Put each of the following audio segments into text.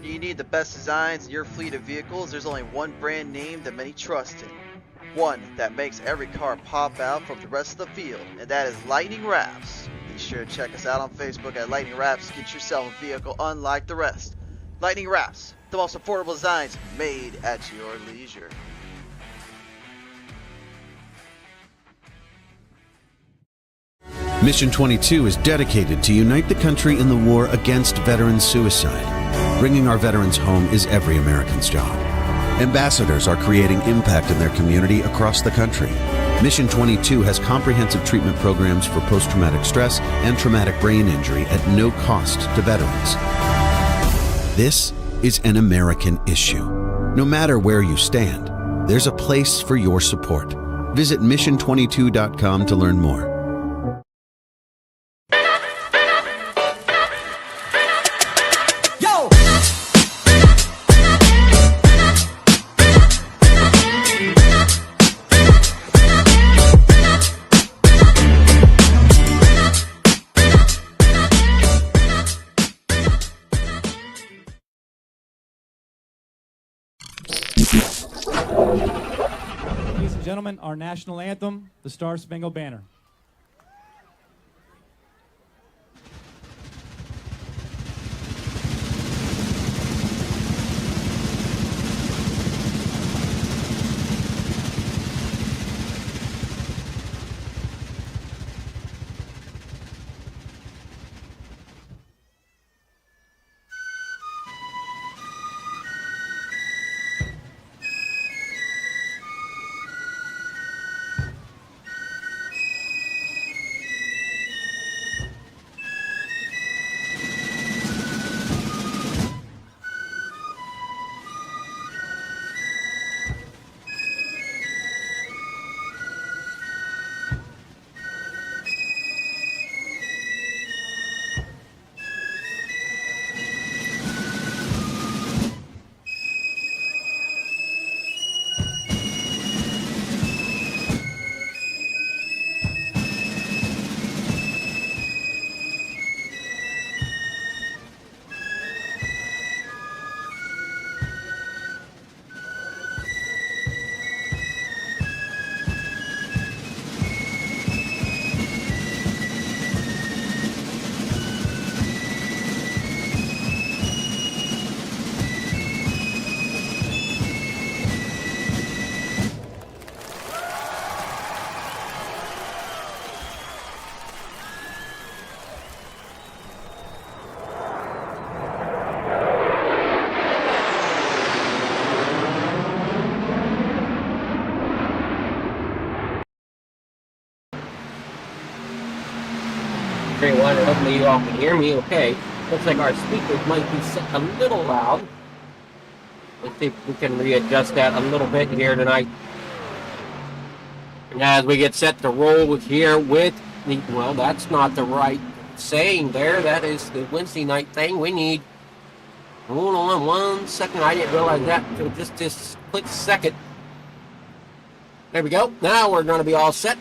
You need the best designs in your fleet of vehicles. There's only one brand name that many trust in. One that makes every car pop out from the rest of the field, and that is Lightning Wraps. Be sure to check us out on Facebook at Lightning Wraps. Get yourself a vehicle unlike the rest. Lightning Wraps, the most affordable designs made at your leisure. Mission 22 is dedicated to unite the country in the war against veteran suicide. Bringing our veterans home is every American's job. Ambassadors are creating impact in their community across the country. Mission 22 has comprehensive treatment programs for post-traumatic stress and traumatic brain injury at no cost to veterans. This is an American issue. No matter where you stand, there's a place for your support. Visit mission22.com to learn more. Ladies and gentlemen, our national anthem, the Star Spangled Banner. Everyone, hopefully you all can hear me okay. Looks like our speakers might be set a little loud. Let's see if we can readjust that a little bit here tonight. And as we get set to roll here with the, well, that's not the right saying there. That is the Wednesday night thing. We need, hold on 1 second. I didn't realize that until just this quick second. There we go. Now we're going to be all set.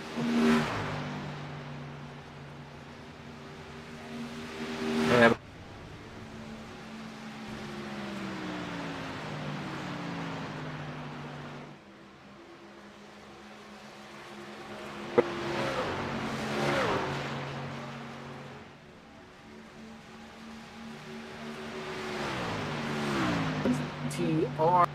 TR.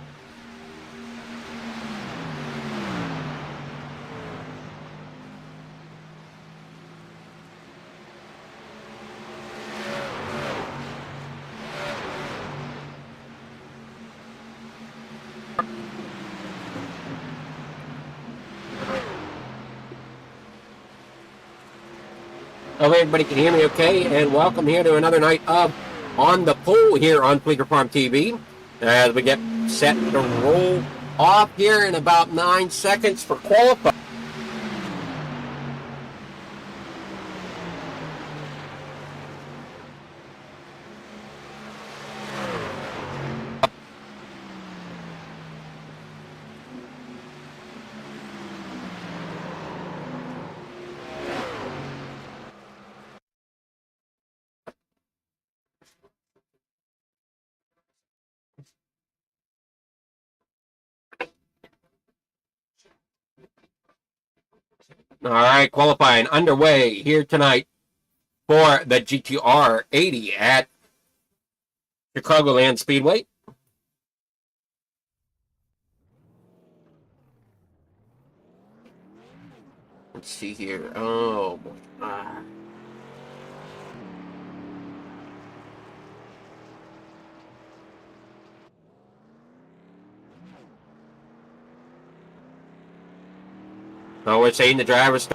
Hope everybody can hear me okay, and welcome here to another night of On the Pole here on Fleeger Farm TV. As we get set to roll off here in about 9 seconds for qualifying. All right, qualifying underway here tonight for the GTR 80 at Chicagoland Speedway. Let's see here. Oh, boy. Oh, we're saying the driver's...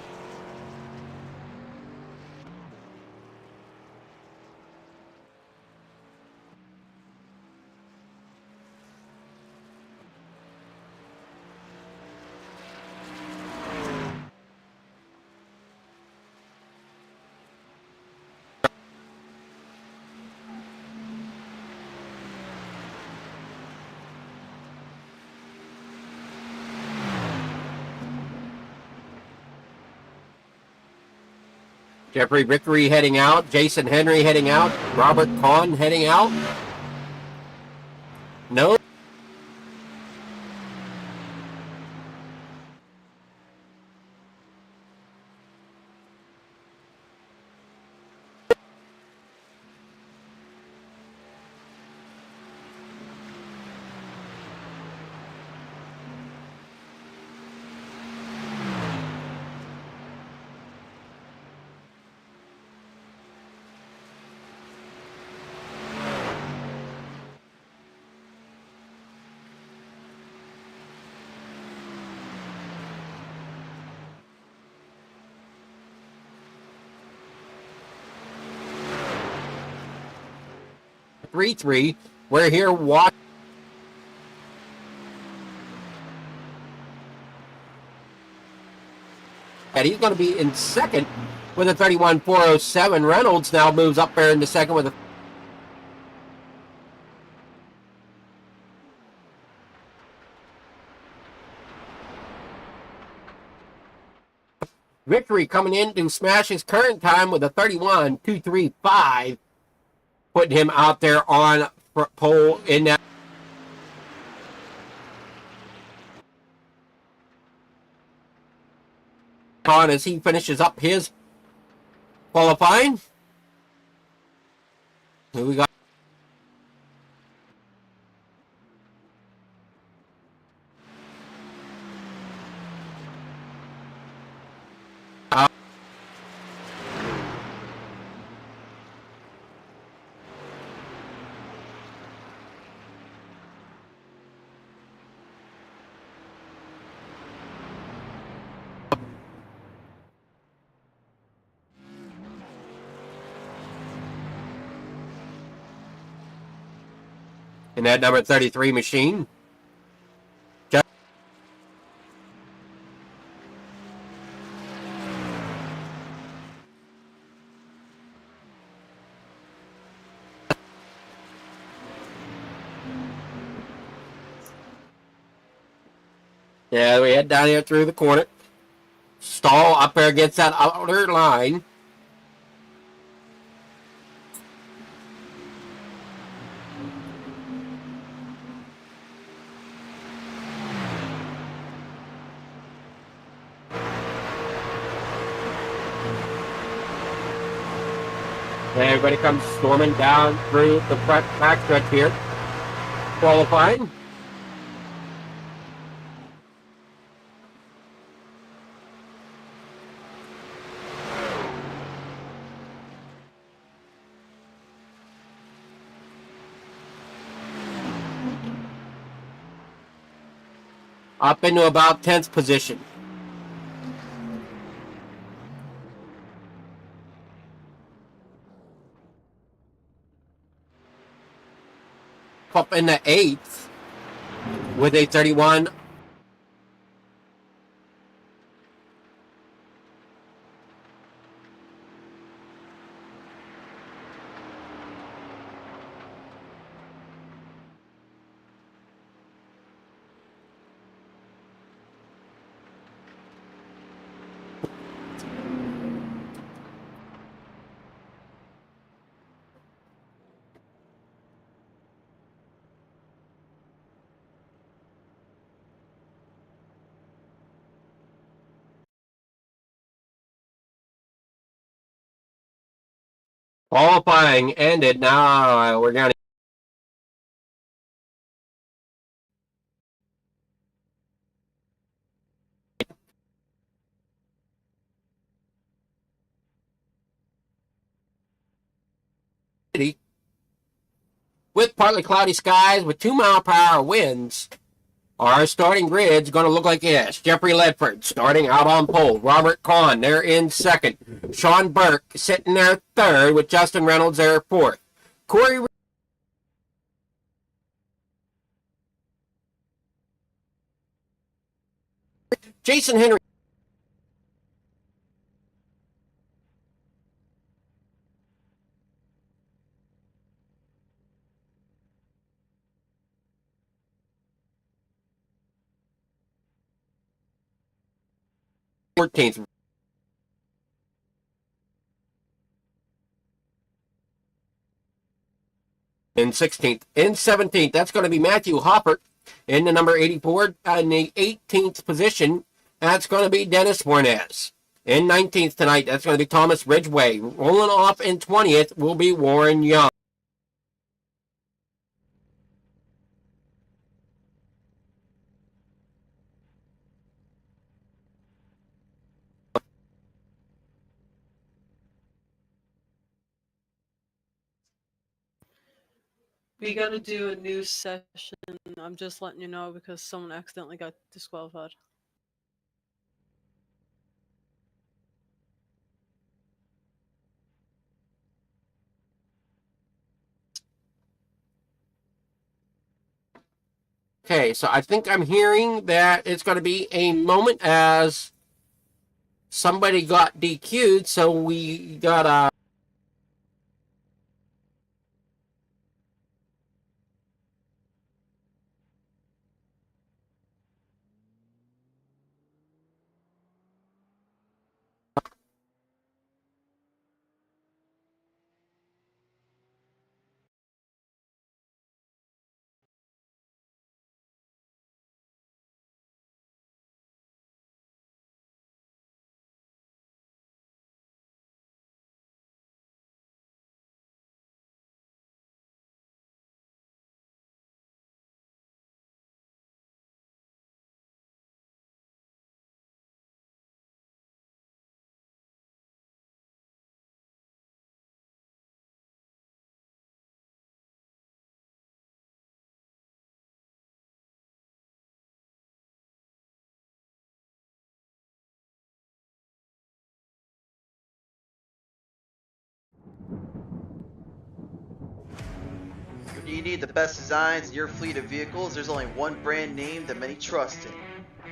Jeffrey Vickery heading out. Jason Henry heading out. Robert Kahn heading out. No. Three. We're here watching. And he's going to be in second with a 31.407. Reynolds now moves up there into second with a... Victory coming in to smash his current time with a 31.235, putting him out there on pole in that. On as he finishes up his qualifying. Here we go. In that number 33 machine. Yeah, we head down here through the corner. Stall up there against that outer line. And everybody comes storming down through the front backstretch here. Qualifying. Up into about 10th position. Up in the 8th with a 31. Qualifying ended. Now we're down with partly cloudy skies with 2-mile-per-hour winds. Our starting grid's going to look like this. Jeffrey Ledford starting out on pole. Robert Kahn, they're in second. Sean Burke sitting there third with Justin Reynolds there fourth. Corey Jason Henry 14th. In 16th. In 17th, that's going to be Matthew Hoppert in the number 84. In the 18th position, that's going to be Dennis Warnes. In 19th tonight, that's going to be Thomas Ridgway. Rolling off in 20th will be Warren Young. We got to do a new session. I'm just letting you know because someone accidentally got disqualified. Okay, so I think I'm hearing that it's going to be a moment as somebody got DQ'd, so we got a When you need the best designs in your fleet of vehicles, there's only one brand name that many trust in.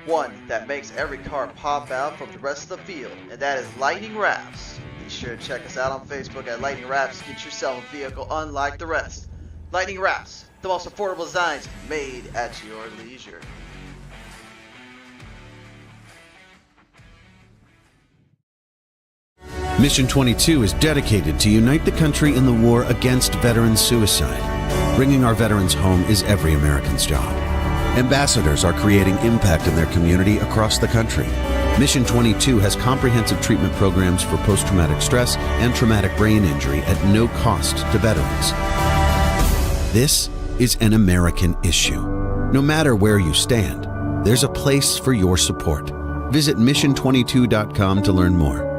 One that makes every car pop out from the rest of the field, and that is Lightning Wraps. Be sure to check us out on Facebook at Lightning Wraps to get yourself a vehicle unlike the rest. Lightning Wraps, the most affordable designs made at your leisure. Mission 22 is dedicated to unite the country in the war against veteran suicide. Bringing our veterans home is every American's job. Ambassadors are creating impact in their community across the country. Mission 22 has comprehensive treatment programs for post-traumatic stress and traumatic brain injury at no cost to veterans. This is an American issue. No matter where you stand, there's a place for your support. Visit mission22.com to learn more.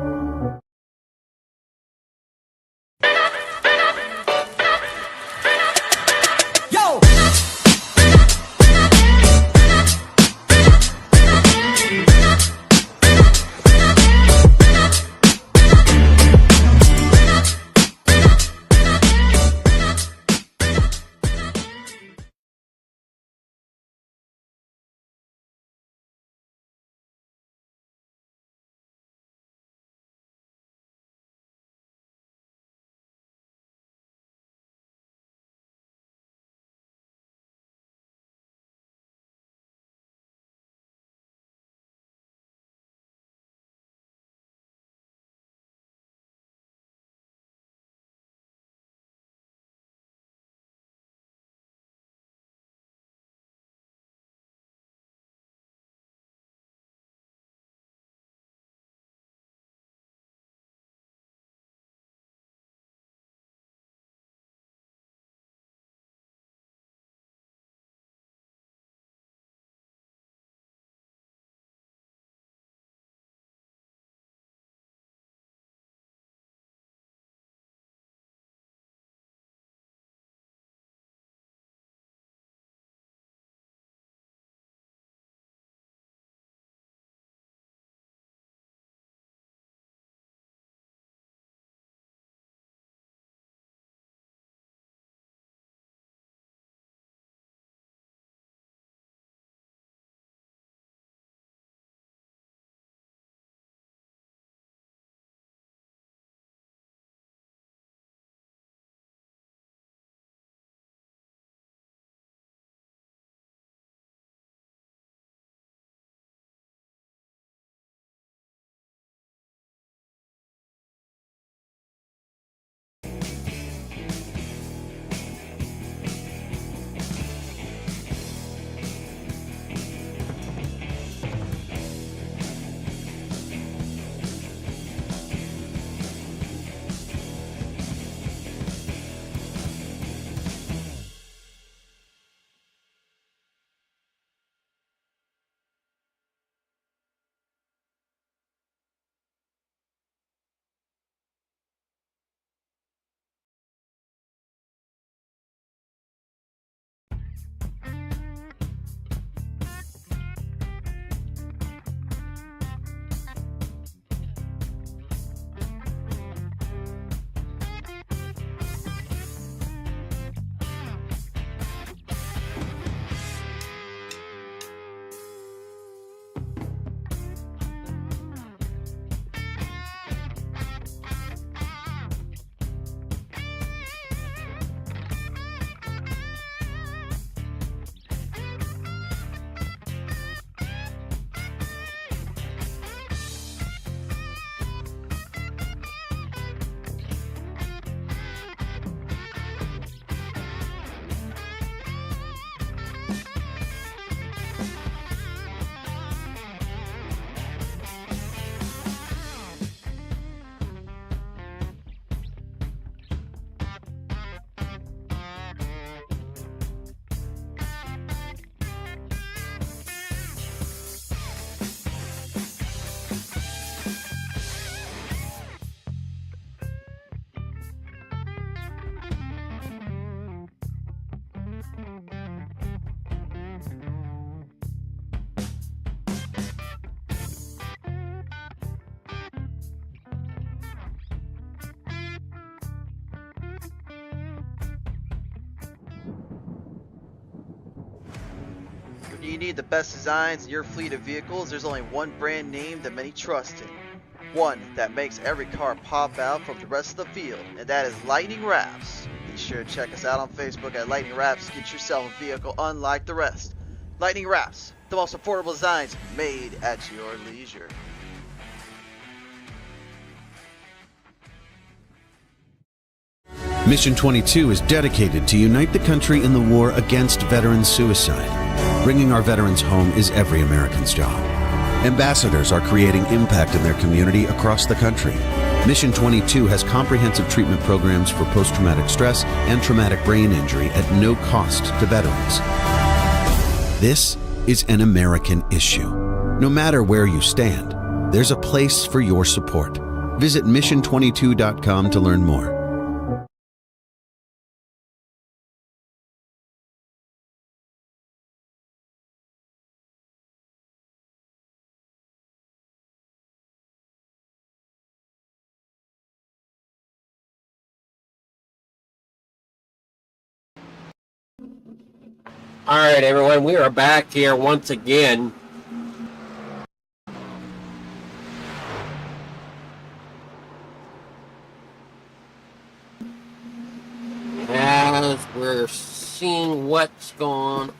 You need the best designs in your fleet of vehicles. There's only one brand name that many trust in. One that makes every car pop out from the rest of the field, and that is Lightning Wraps. Be sure to check us out on Facebook at Lightning Wraps. Get yourself a vehicle unlike the rest. Lightning Wraps, the most affordable designs made at your leisure. Mission 22 is dedicated to unite the country in the war against veteran suicide. Bringing our veterans home is every American's job. Ambassadors are creating impact in their community across the country. Mission 22 has comprehensive treatment programs for post-traumatic stress and traumatic brain injury at no cost to veterans. This is an American issue. No matter where you stand, there's a place for your support. Visit mission22.com to learn more. All right, everyone, we are back here once again. As we're seeing what's going on.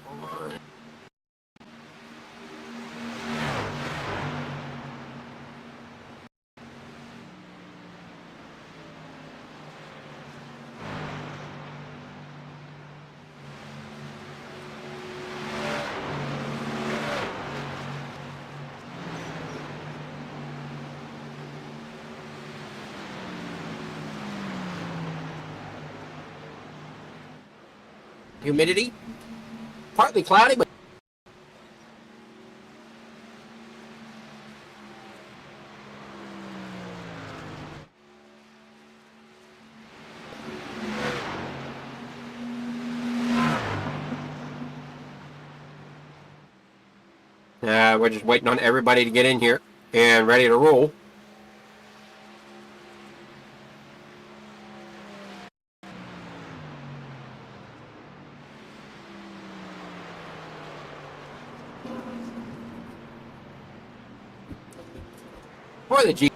Humidity, partly cloudy, but we're just waiting on everybody to get in here and ready to roll. For the G.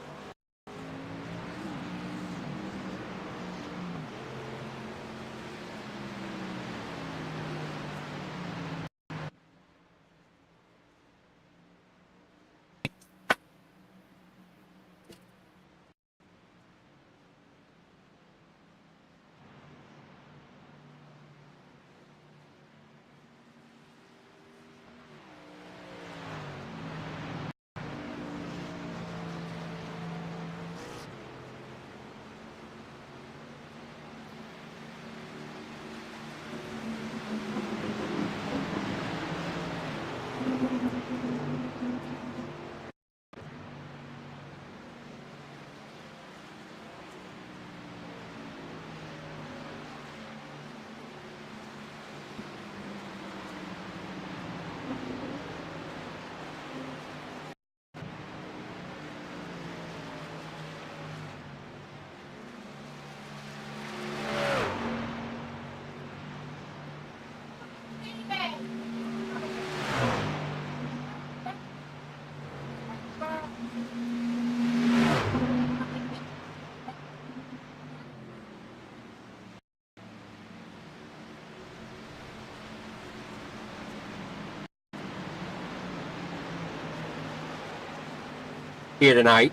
Here tonight.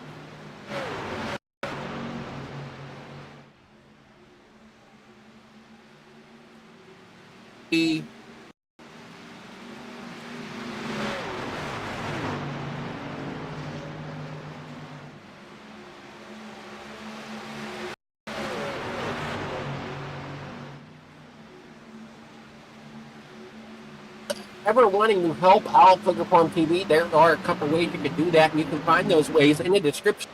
Ever wanting to help out Figure Farm TV, there are a couple ways you can do that, and you can find those ways in the description.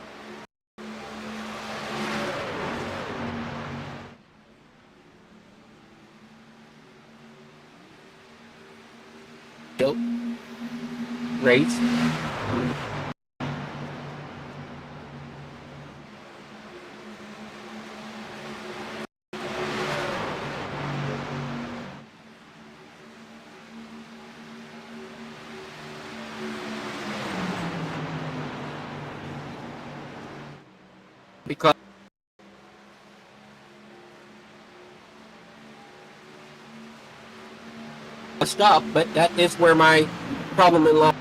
Race. because stuff, but that is where my problem in life.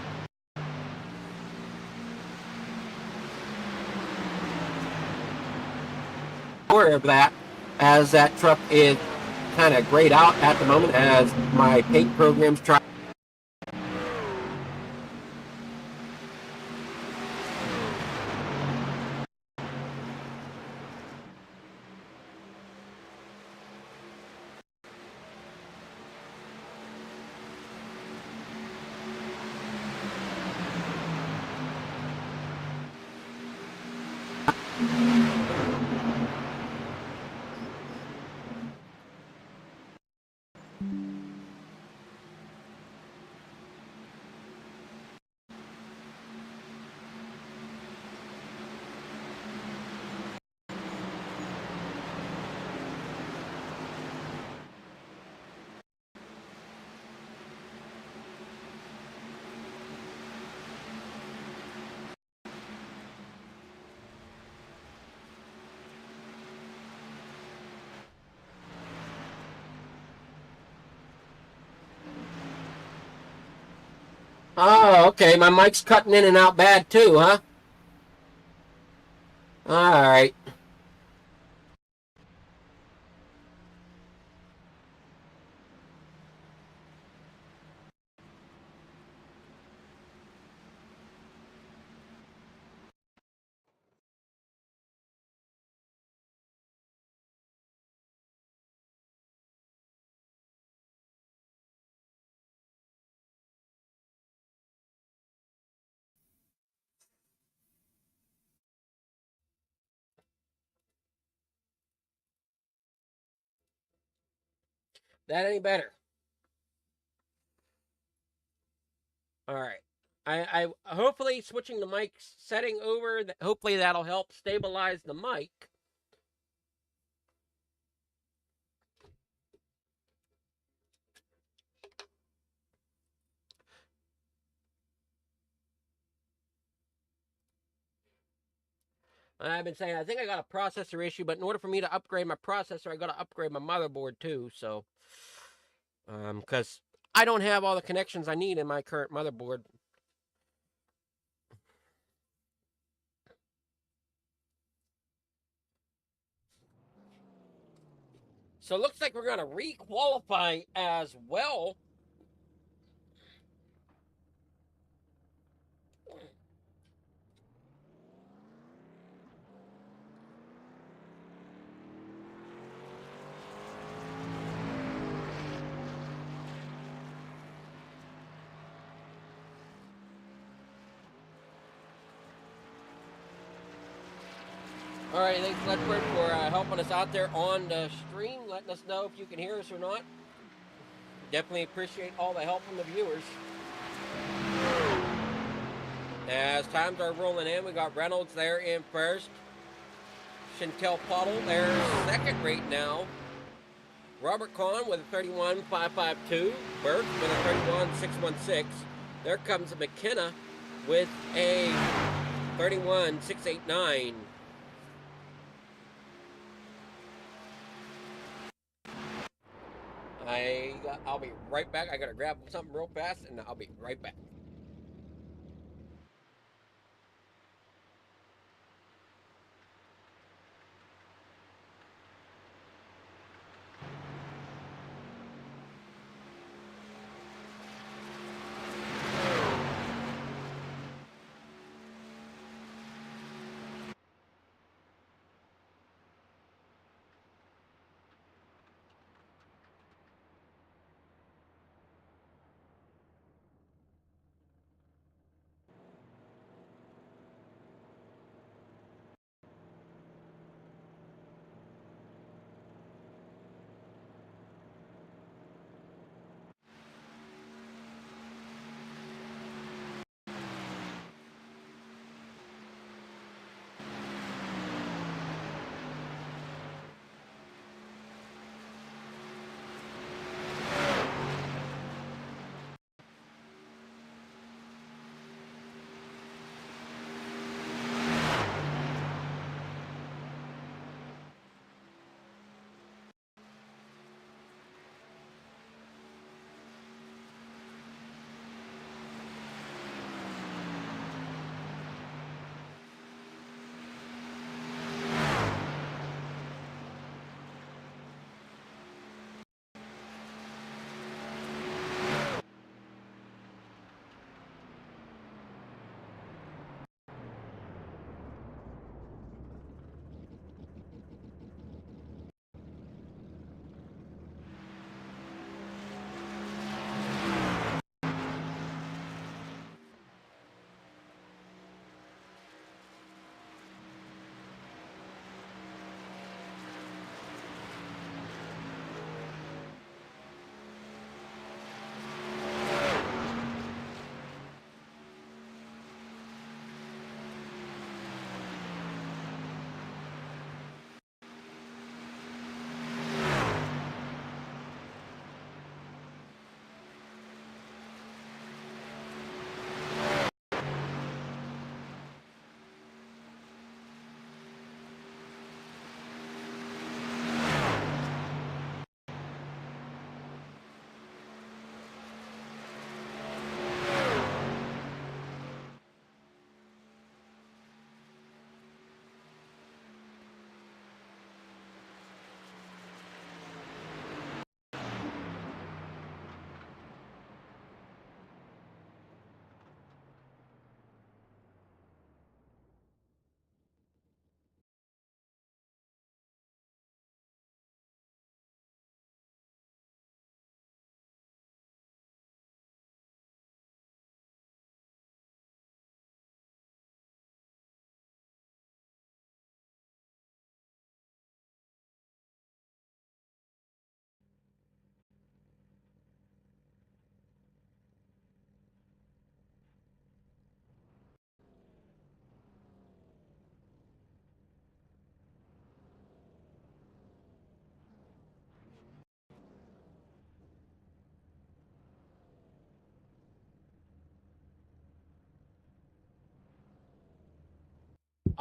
Aware of that, as that truck is kind of grayed out at the moment, as my paint programs try. Oh, okay. My mic's cutting in and out bad too, huh? All right. That any better? All right. I hopefully switching the mic setting over. Hopefully that'll help stabilize the mic. I've been saying I think I got a processor issue, but in order for me to upgrade my processor, I got to upgrade my motherboard too. So, because I don't have all the connections I need in my current motherboard. So it looks like we're going to re-qualify as well. All right, thanks, Ledford, for helping us out there on the stream, letting us know if you can hear us or not. Definitely appreciate all the help from the viewers. As times are rolling in, we got Reynolds there in first. Chantel Pottle there second rate now. Robert Kahn with a 31.552. Burke with a 31.616. There comes McKenna with a 31.689. I'll be right back. I gotta grab something real fast, and I'll be right back.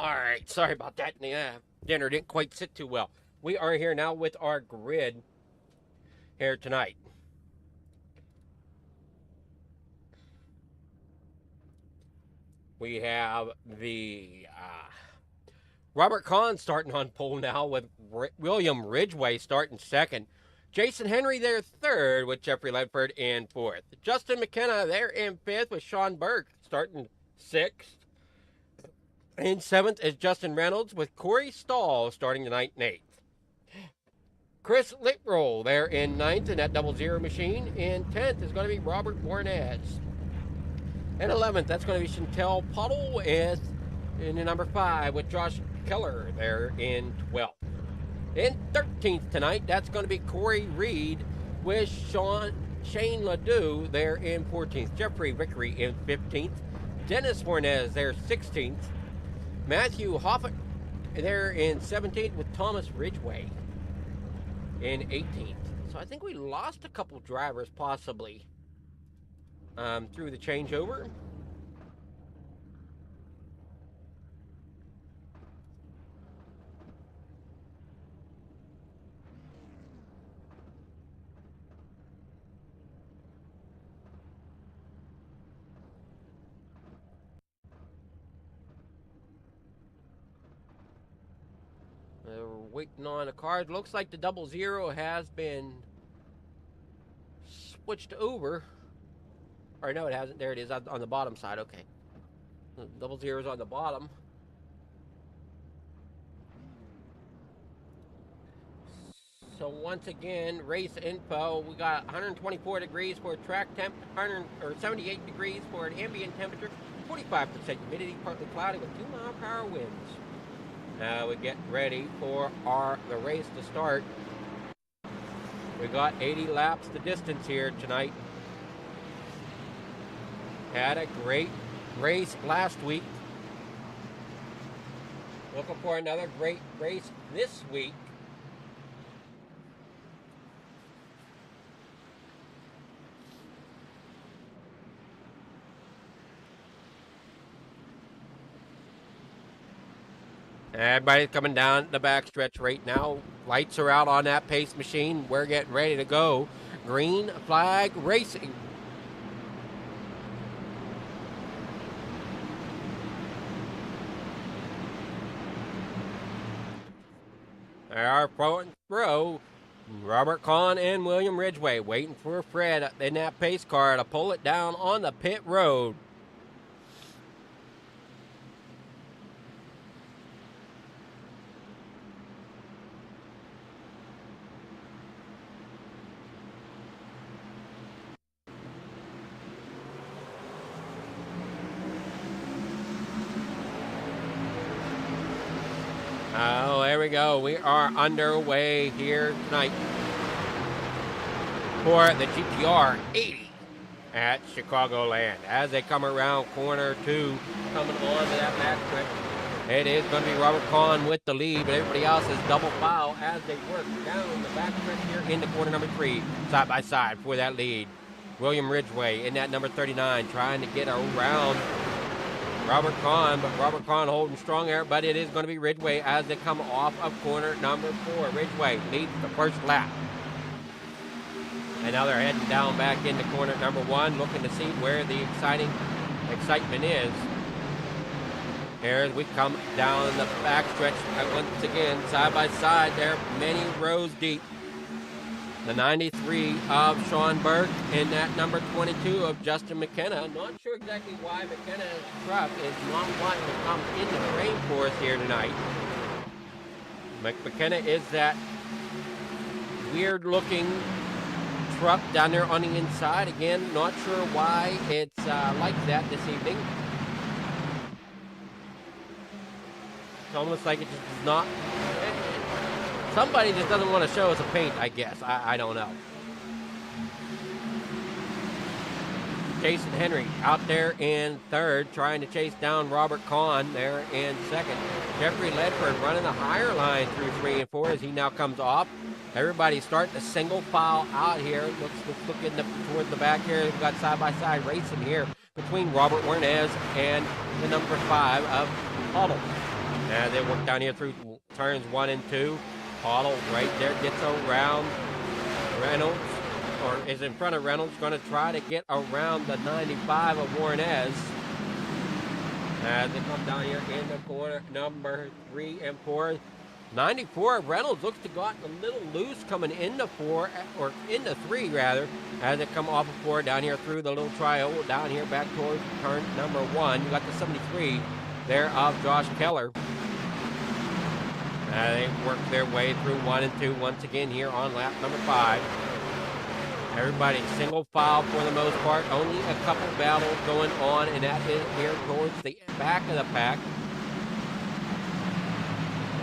All right, sorry about that. Yeah, dinner didn't quite sit too well. We are here now with our grid here tonight. We have the Robert Kahn starting on pole now with William Ridgway starting second. Jason Henry there third with Jeffrey Ledford in fourth. Justin McKenna there in fifth with Sean Burke starting sixth. In seventh is Justin Reynolds with Corey Stahl starting the ninth and eighth. Chris Litroll there in ninth in that 00 machine. In 10th is going to be Robert Bornez. In 11th, that's going to be Chantel Puddle in the number 5 with Josh Keller there in 12th. In 13th tonight, that's going to be Corey Reed with Shane Ledoux there in 14th. Jeffrey Vickery in 15th. Dennis Fornez there 16th. Matthew Hoffett there in 17th with Thomas Ridgway in 18th. So I think we lost a couple drivers possibly through the changeover. We're waiting on a card. Looks like the 00 has been switched over. Or no, it hasn't. There it is on the bottom side. Okay. The 00 is on the bottom. So once again, race info. We got 124 degrees for track temp, 78 degrees for an ambient temperature, 45% humidity, partly cloudy with 2-mile-per-hour winds. Now we get ready for the race to start. We got 80 laps the distance here tonight. Had a great race last week. Looking for another great race this week. Everybody's coming down the backstretch right now. Lights are out on that pace machine. We're getting ready to go. Green flag racing. Our front row, Robert Kahn and William Ridgway waiting for Fred in that pace car to pull it down on the pit road. Oh, there we go. We are underway here tonight for the GTR 80 at Chicagoland. As they come around corner 2, coming on to that backstretch, it is going to be Robert Kahn with the lead, but everybody else is double foul as they work down the backstretch here into corner number 3, side by side for that lead. William Ridgway in that number 39 trying to get around Robert Kahn, but Robert Kahn holding strong there, but it is going to be Ridgway as they come off of corner number 4. Ridgway leads the first lap. And now they're heading down back into corner number 1, looking to see where the excitement is. Here as we come down the backstretch once again, side by side there, many rows deep. The 93 of Sean Burke and that number 22 of Justin McKenna. Not sure exactly why McKenna's truck is not wanting to come into the rain for us here tonight. McKenna is that weird looking truck down there on the inside. Again, not sure why it's like that this evening. It's almost like it just does not... Somebody just doesn't want to show us a paint, I guess. I don't know. Jason Henry out there in third, trying to chase down Robert Kahn there in second. Jeffrey Ledford running the higher line through 3 and 4 as he now comes off. Everybody's starting to single file out here. Let's look toward the back here. We've got side-by-side racing here between Robert Warnez and the number 5 of Huddle. As they work down here through turns 1 and 2. Otto right there gets around Reynolds, or is in front of Reynolds, going to try to get around the 95 of Warrenez. As they come down here in the corner, number 3 and 4. 94 of Reynolds looks to have gotten a little loose coming into 4, or into 3 rather, as they come off of 4 down here through the little triangle, down here back towards turn number 1. You got the 73 there of Josh Keller. They work their way through 1 and 2 once again here on lap number 5. Everybody single file for the most part. Only a couple battles going on, and that is here towards the back of the pack.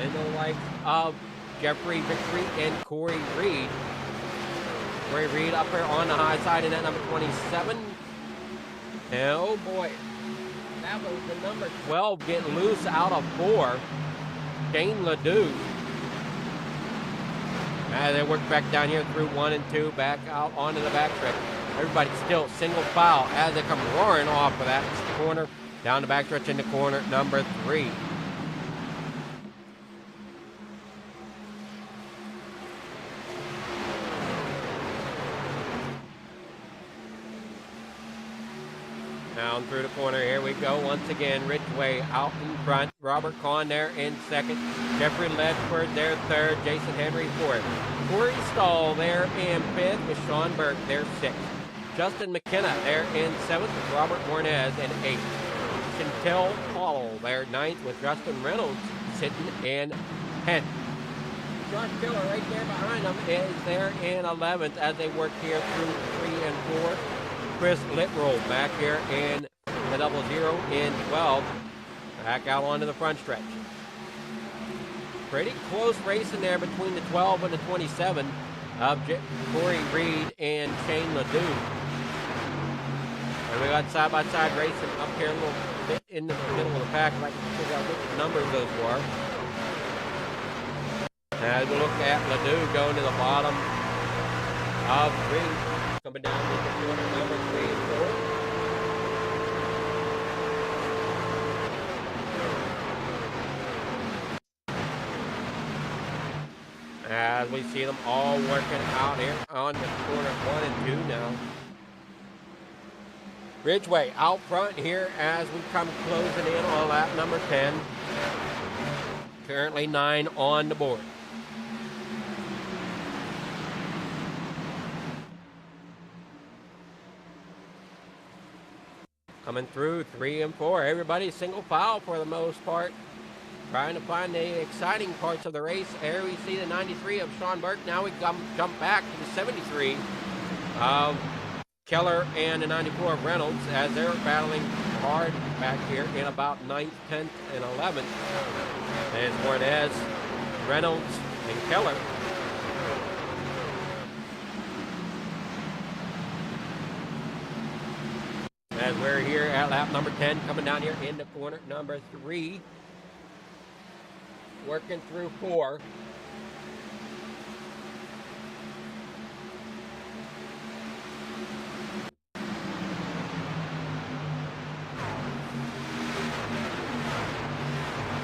And the likes of Jeffrey Victory and Corey Reed. Corey Reed up there on the high side in that number 27. And oh boy, that was the number 12 getting loose out of 4. Shane Ledoux. They work back down here through 1 and 2, back out onto the backstretch. Everybody still single file as they come roaring off of that corner, down the backstretch into corner number 3. Down through the corner, here we go once again. Ridgway out in front. Robert Kahn there in second. Jeffrey Ledford there third. Jason Henry fourth. Corey Stahl there in fifth with Sean Burke there sixth. Justin McKenna there in seventh with Robert Warnez in eighth. Chantel Paul there ninth with Justin Reynolds sitting in 10th. Josh Keller right there behind them is there in 11th as they work here through 3 and 4. Chris Littrow back here in the 00 in 12. Back out onto the front stretch. Pretty close racing there between the 12 and the 27 of Corey Reed and Shane Ledoux. And we got side-by-side racing up here a little bit in the middle of the pack. If I can figure out which numbers those were. As we look at Ledoux going to the bottom of Reed. Coming down into corner number 3 and 4. As we see them all working out here on the corner 1 and 2 now. Ridgway out front here as we come closing in on lap number 10. Currently 9 on the board. Coming through 3 and 4. Everybody single file for the most part. Trying to find the exciting parts of the race. Here we see the 93 of Sean Burke. Now we jump back to the 73 of Keller and the 94 of Reynolds as they're battling hard back here in about 9th, 10th, and 11th. There's Warnez, Reynolds, and Keller. As we're here at lap number 10, coming down here in the corner number 3. Working through 4.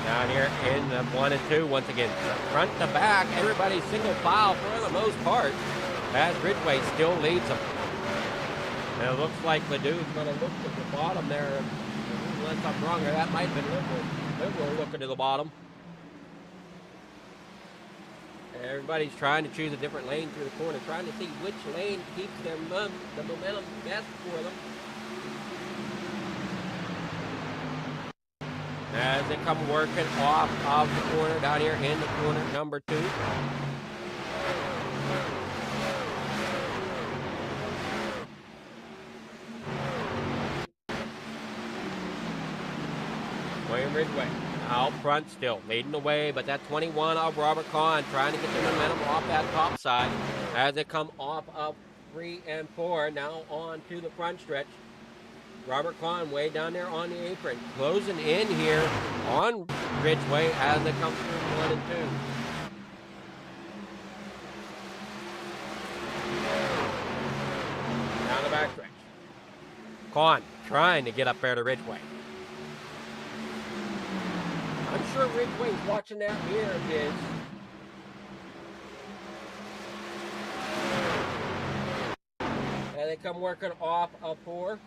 Down here in the 1 and 2, once again, front to back, everybody single file for the most part, as Ridgway still leads them. And it looks like Ledoux's going to look at the bottom there. Unless I'm wrong, that might have been Little looking to the bottom. And everybody's trying to choose a different lane through the corner, trying to see which lane keeps their the momentum best for them. As they come working off of the corner down here in the corner number 2. William Ridgway out front still, leading the way, but that 21 of Robert Kahn trying to get the momentum off that top side as they come off of 3 and 4, now on to the front stretch. Robert Kahn way down there on the apron, closing in here on Ridgway as they come through 1 and 2. Down the backstretch. Kahn trying to get up there to Ridgway. I'm sure Ridgeway's watching that mirror of his. And they come working off a pour.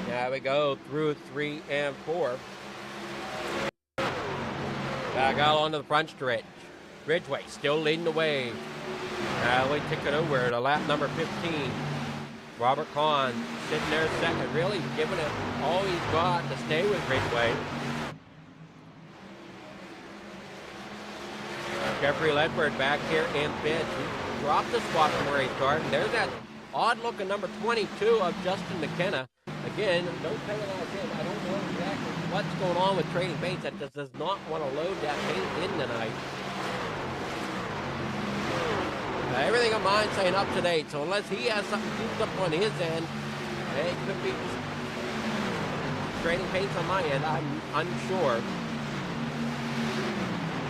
There we go through 3 and 4. Back out onto the front stretch. Ridgeway still leading the way. We take it over to lap number 15. Robert Kahn sitting there second, really giving it all he's got to stay with Ridgeway. Jeffrey Ledford back here in fifth. He dropped the spot from where he started. There's that odd-looking number 22 of Justin McKenna. Again, don't penalize him. I don't know exactly what's going on with Trading Paints. That just does not want to load that paint in tonight. Everything on mine saying up to date, so unless he has something used up on his end, it could be just Trading Paints on my end. I'm unsure.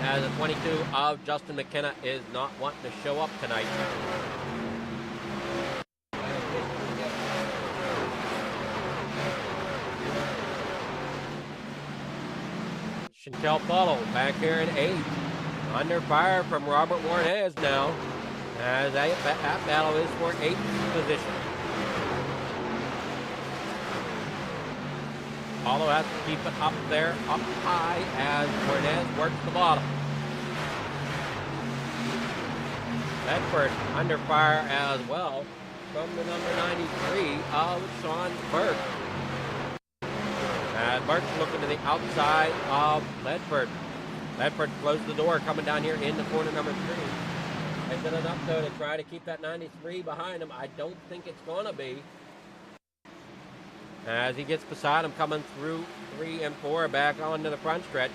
As the 22 of Justin McKenna is not wanting to show up tonight. Chantel Fuddle back here in 8th. Under fire from Robert Warnez now. As that battle is for 8th position. Paulo has to keep it up there, up high as Warnez works the bottom. Bedford under fire as well from the number 93 of Sean Burke. And Burke's looking to the outside of Ledford. Ledford closed the door coming down here into corner number 3. They did enough though to try to keep that 93 behind him. I don't think it's going to be. As he gets beside him coming through 3 and 4 back onto the front stretch.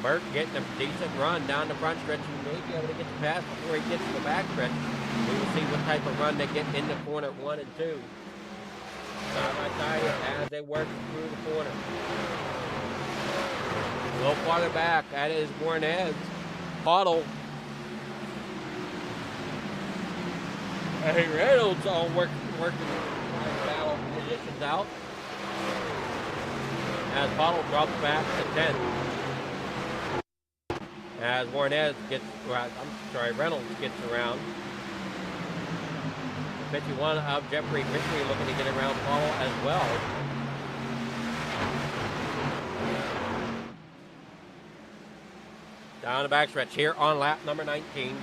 Burke getting a decent run down the front stretch and may be able to get the pass before he gets to the back stretch. We will see what type of run they get into corner 1 and 2. Side by side as they work through the corner. A little farther back, that is Warnez. Pottle. Hey, Reynolds all working battle positions out. As Pottle drops back to 10th. As Warnez gets, Reynolds gets around. 51 of Jeffrey Ridgeway looking to get around Paul as well. Down the backstretch here on lap number 19.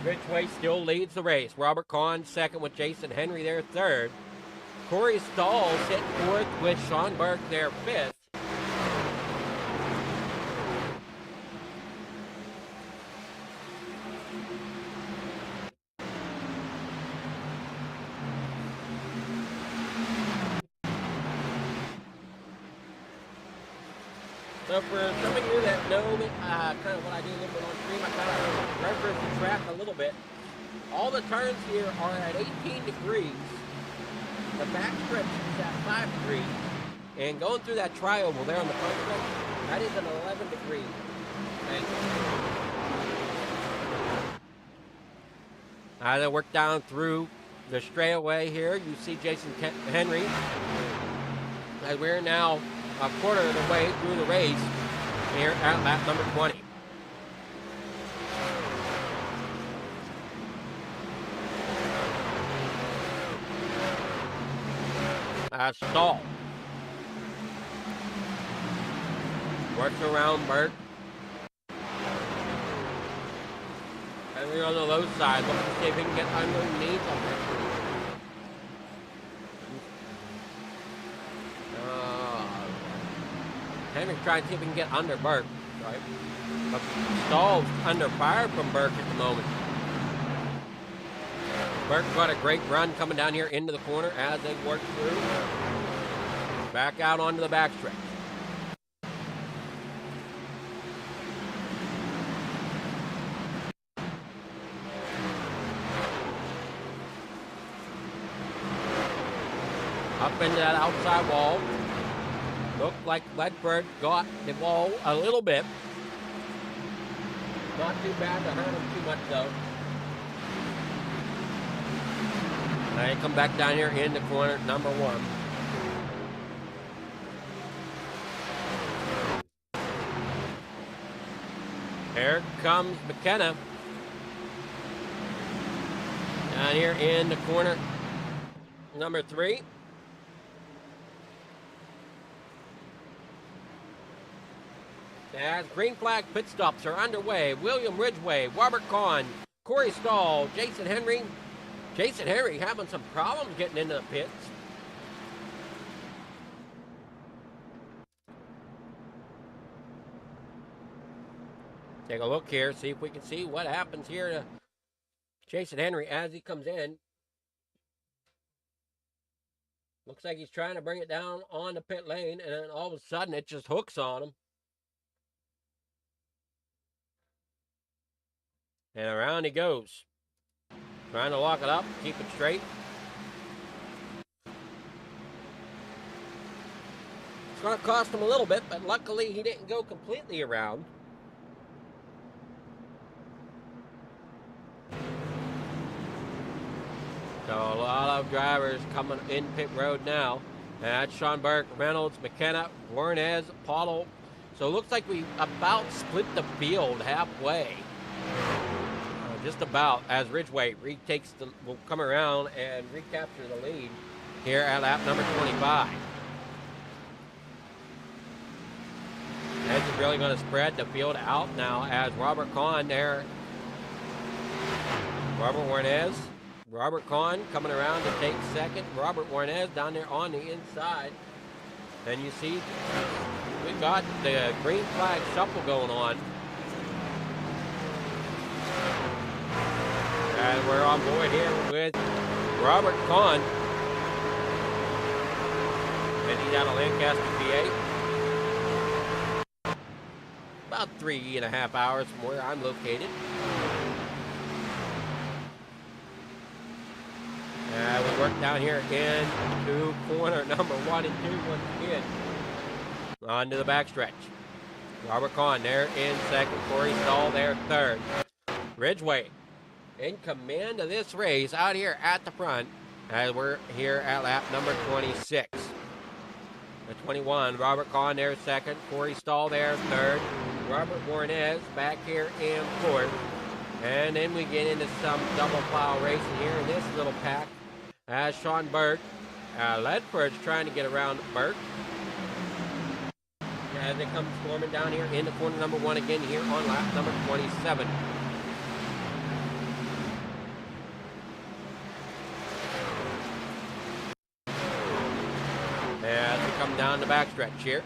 Ridgeway still leads the race. Robert Kahn second with Jason Henry there third. Corey Stahl sitting fourth with Sean Burke there fifth. So for some of you that know kind of what I do a little bit on stream, I kind of reference the track a little bit. All the turns here are at 18 degrees. The back stretch is at 5 degrees. And going through that tri-oval there on the front stretch, that is an 11 degree angle. They work down through the straightaway here. You see Jason Henry. As we're now a quarter of the way through the race here at lap number 20. Stahl. Works around Burke. And we're on the low side. Looking to see if we can get underneath him. Henry trying to see if we can get under Burke, right? But Stahl's under fire from Burke at the moment. Burke got a great run coming down here into the corner as they work through. Back out onto the backstretch. up into that outside wall. Looked like Ledford got the ball a little bit. Not too bad to hurt him too much though. Now you come back down here in the corner, number 1. Here comes McKenna. Down here in the corner, number 3. As green flag pit stops are underway, William Ridgway, Robert Kahn, Corey Stahl, Jason Henry. Jason Henry having some problems getting into the pits. Take a look here, see if we can see what happens here to Jason Henry as he comes in. Looks like he's trying to bring it down on the pit lane, and then all of a sudden it just hooks on him. And around he goes. Trying to lock it up, keep it straight. It's going to cost him a little bit, but luckily he didn't go completely around. So a lot of drivers coming in pit road now. And that's Sean Burke, Reynolds, McKenna, Warnez, Paulo. So it looks like we about split the field halfway. Just about, as Ridgway will come around and recapture the lead here at lap number 25. This is really going to spread the field out now as Robert Kahn there. Robert Kahn coming around to take second. Robert Warnez down there on the inside. And you see we got the green flag shuffle going on. And we're on board here with Robert Kahn. And he's out of Lancaster, PA. About 3.5 hours from where I'm located. We work down here into corner number 1 and 2 once again. On to the backstretch. Robert Kahn there in second. Corey Stahl there third. Ridgway in command of this race out here at the front as we're here at lap number 26. The 21, Robert Kahn there second, Corey Stahl there third, Robert Warnez back here in fourth, and then we get into some double file racing here in this little pack as Sean Burke, Ledford's trying to get around Burke as they come storming down here in the corner number 1 again here on lap number 27. As we come down the backstretch here.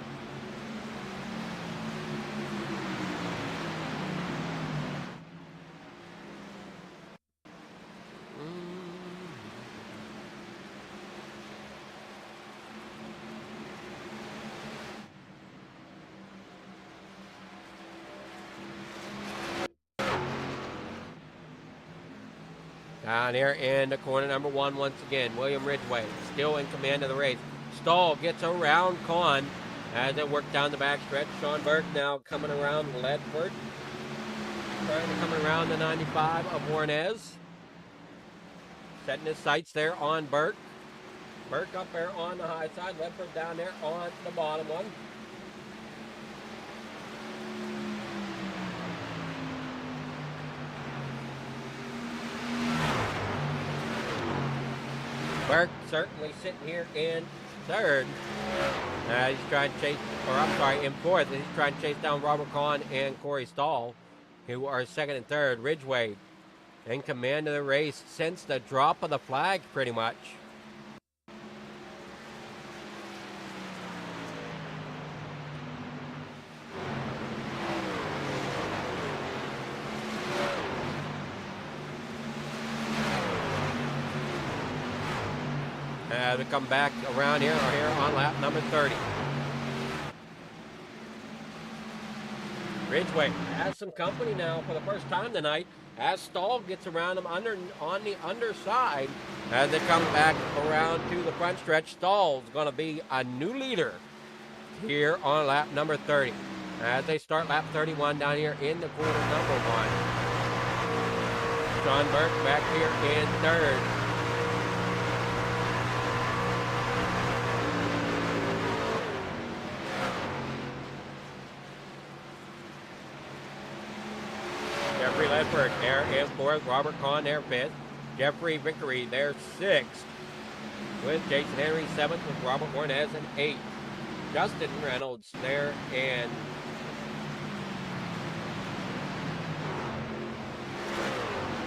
Down here in the corner number 1 once again, William Ridgway still in command of the race. Stahl gets around Kahn as they work down the backstretch. Sean Burke now coming around Ledford. Trying to come around the 95 of Warnez. Setting his sights there on Burke. Burke up there on the high side. Ledford down there on the bottom one. Burke certainly sitting here in third. He's trying to chase, in fourth. He's trying to chase down Robert Kahn and Corey Stahl, who are second and third. Ridgway in command of the race since the drop of the flag, pretty much. To come back around here on lap number 30. Ridgeway has some company now for the first time tonight as Stahl gets around him on the underside. As they come back around to the front stretch, Stahl's going to be a new leader here on lap number 30. As they start lap 31 down here in the quarter number 1. Sean Burke back here in third. Jeffrey Ledford there in fourth. Robert Kahn there fifth. Jeffrey Vickery there sixth. With Jason Henry seventh. With Robert Warnes in eighth. Justin Reynolds there in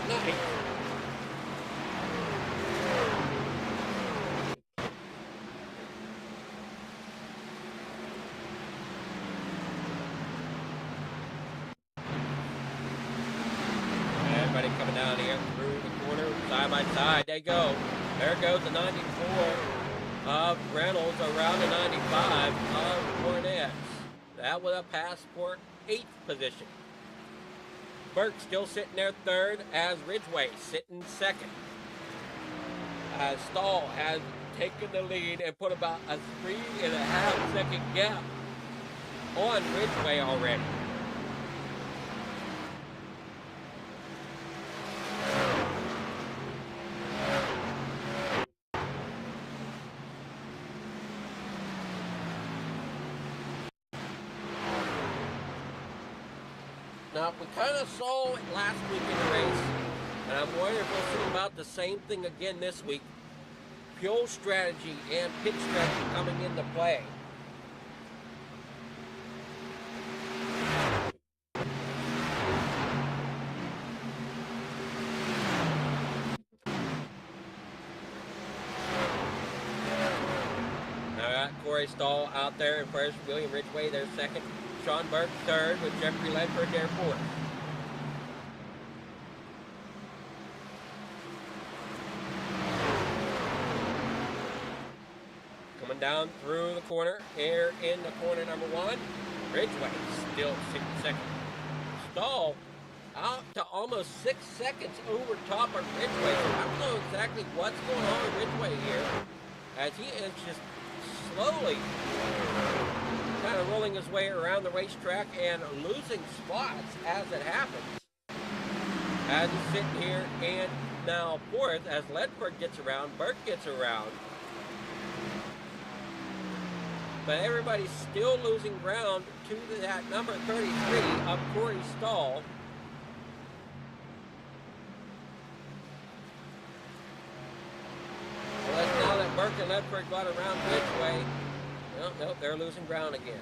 ninth. Everybody coming down here through the corner, side by side. They go. There goes the 94 of Reynolds around the 95 of Warnes. That was a pass for 8th position. Burke still sitting there third as Ridgeway sitting second. As Stahl has taken the lead and put about a 3.5 second gap on Ridgeway already. Now, we kind of saw it last week in the race, and I'm wondering if we'll see about the same thing again this week. Fuel strategy and pit strategy coming into play. Now, got Corey Stahl out there in first, William Ridgeway there second. Sean Burke third with Jeffrey Ledford there fourth. Coming down through the corner, here in the corner number 1, Ridgeway still sitting second. Stahl out to almost 6 seconds over top of Ridgeway. So I don't know exactly what's going on with Ridgeway here, as he is just slowly kind of rolling his way around the racetrack and losing spots as it happens. As he's sitting here and now fourth as Ledford gets around, Burke gets around. But everybody's still losing ground to that number 33 of Corey Stahl. Well, now that Burke and Ledford got around Ridgeway, nope, they're losing ground again.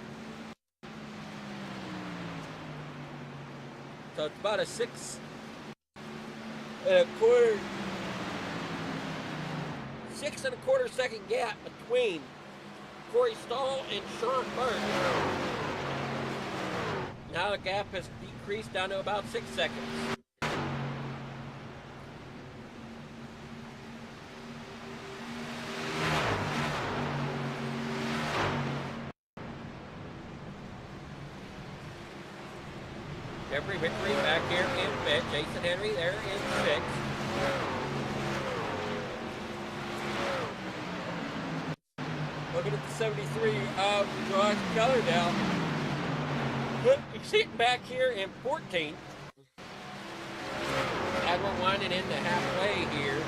So it's about a 6.25 second gap between Corey Stahl and Sean Burke. Now the gap has decreased down to about 6 seconds. Jeffrey Vickery back here in fifth. Jason Henry there in sixth. Looking at the 73 of Josh Keller now. He's sitting back here in 14th. As we're winding into halfway here.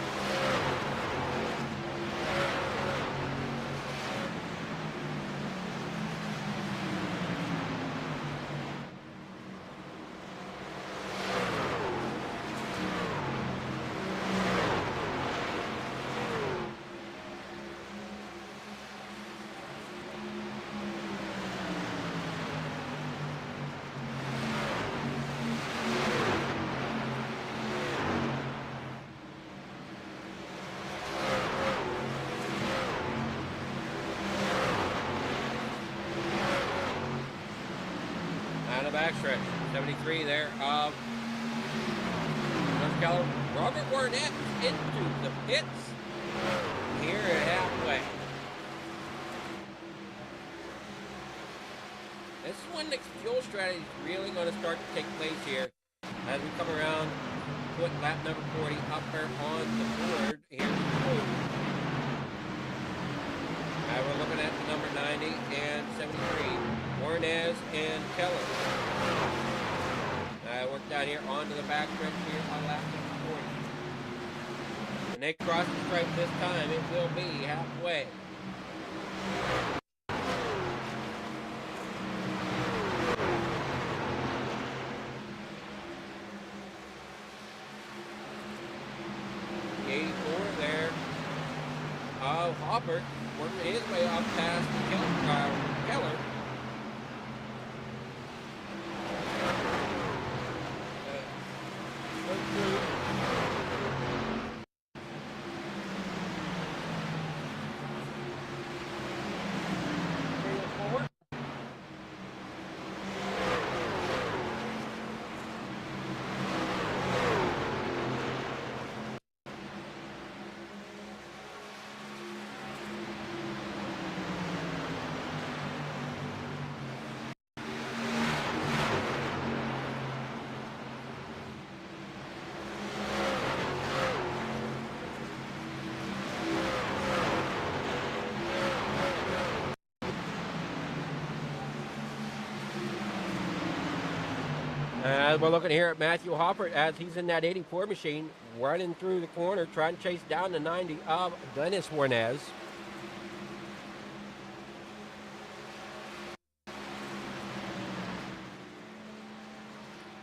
Backstretch, 73 there of Josh Keller. Robert Warnes into the pits here at halfway. This is when the fuel strategy is really going to start to take place here as we come around, put lap number 40 up there on the board here. We're looking at the number 90 and 73, Warnes and Keller. Work down here onto the back stretch here on lap number 40. When they cross the stripe this time, it will be halfway. Hopper working his way up past Keller. We're looking here at Matthew Hopper as he's in that 84 machine, running through the corner, trying to chase down the 90 of Dennis Warnes.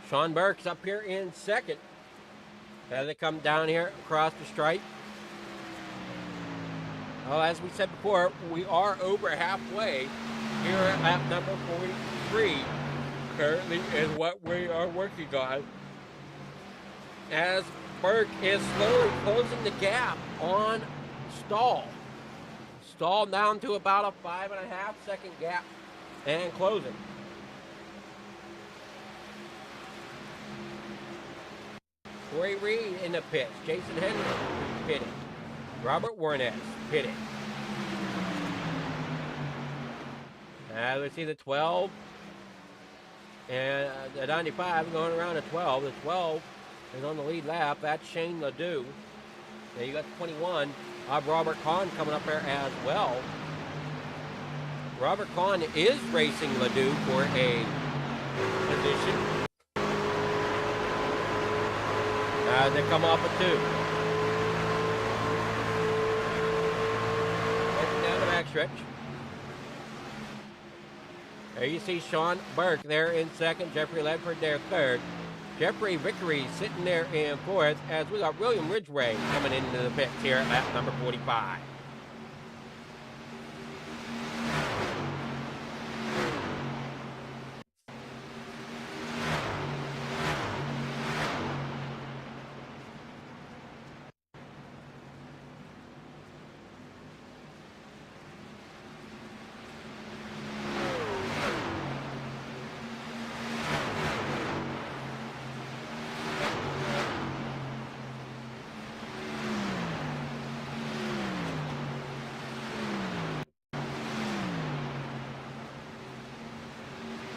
Sean Burke's up here in second as they come down here across the stripe. Well, as we said before, we are over halfway here at lap number 43. Currently is what we are working on, as Burke is slowly closing the gap on Stahl. Stahl down to about a 5.5 second gap and closing. Corey Reed in the pits. Jason Henry pitting. Robert Warnes pitting. Let's see the 12. And the 95 going around the 12. The 12 is on the lead lap. That's Shane Ledoux. Now you got the 21 of Robert Kahn coming up there as well. Robert Kahn is racing Ledoux for a position. They come off a 2. Working down the backstretch. There you see Sean Burke there in second, Jeffrey Ledford there third. Jeffrey Vickery sitting there in fourth as we got William Ridgway coming into the pits here at lap number 45.